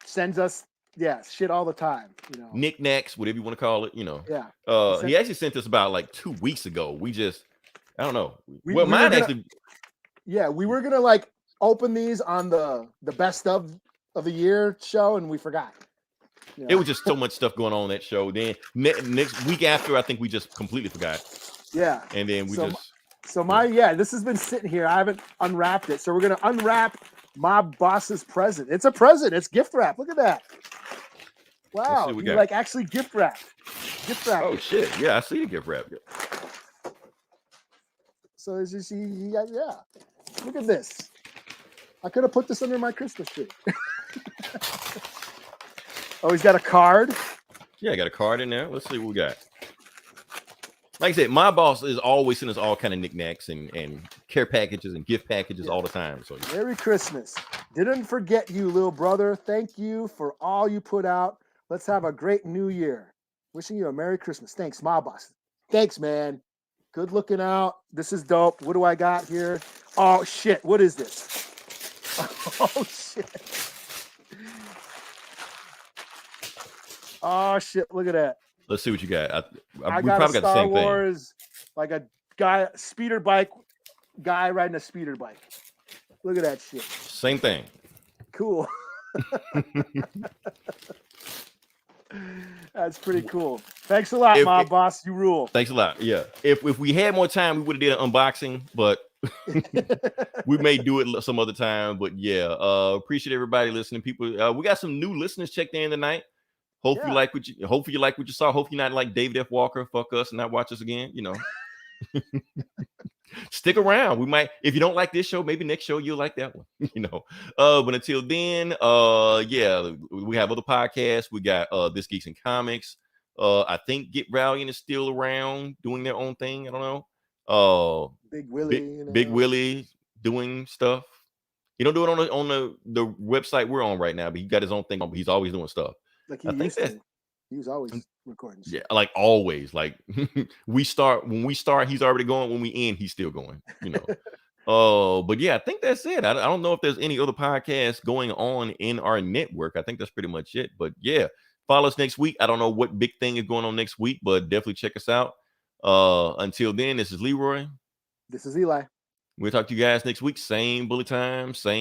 sends us shit all the time. Knickknacks, whatever you want to call it. Yeah. He actually sent us about like 2 weeks ago. I don't know. We were gonna open these on the best of the year show, and we forgot. It was just so much stuff going on in that show. Then next week after, I think we just completely forgot. Yeah. And then this has been sitting here. I haven't unwrapped it, so we're gonna unwrap my boss's present. It's a present. It's gift wrap. Look at that. Wow, we he got. like actually gift wrapped. Gift wrapped. Oh shit! Yeah, I see the gift wrap. So it's just he got, yeah. Look at this. I could have put this under my Christmas tree. Oh, he's got a card. Yeah, I got a card in there. Let's see what we got. Like I said, my boss is always sending us all kind of knickknacks and care packages and gift packages all the time. So Merry Christmas. Didn't forget you, little brother. Thank you for all you put out. Let's have a great new year. Wishing you a Merry Christmas. Thanks, my boss. Thanks, man. Good looking out. This is dope. What do I got here? Oh, shit. What is this? Oh, shit. Oh, shit. Look at that. let's see what you got. I We got probably a got the Star same thing. Wars, like a guy, speeder bike, guy riding a speeder bike. Look at that shit. Same thing. Cool. That's pretty cool. Thanks a lot, my boss. You rule. Thanks a lot. Yeah. If we had more time, we would have did an unboxing, but we may do it some other time. But yeah, appreciate everybody listening. People, we got some new listeners checked in tonight. Hopefully, hopefully you like what you saw. Hopefully, you're not like David F. Walker, fuck us and not watch us again. You know. Stick around. We might, if you don't like this show, maybe next show you'll like that one. You know. But until then, yeah, we have other podcasts. We got This Geeks and Comics. I think Get Rallying is still around doing their own thing. I don't know. Big Willie, Big Willie doing stuff. He don't do it on the website we're on right now, but he got his own thing on. But he's always doing stuff. Like he used to. He was always recording. Yeah, like always. Like when we start, he's already going. When we end, he's still going. You know. But yeah, I think that's it. I don't know if there's any other podcasts going on in our network. I think that's pretty much it. But yeah, follow us next week. I don't know what big thing is going on next week, but definitely check us out. Until then, this is Leroy. This is Eli. We'll talk to you guys next week. Same bully time, same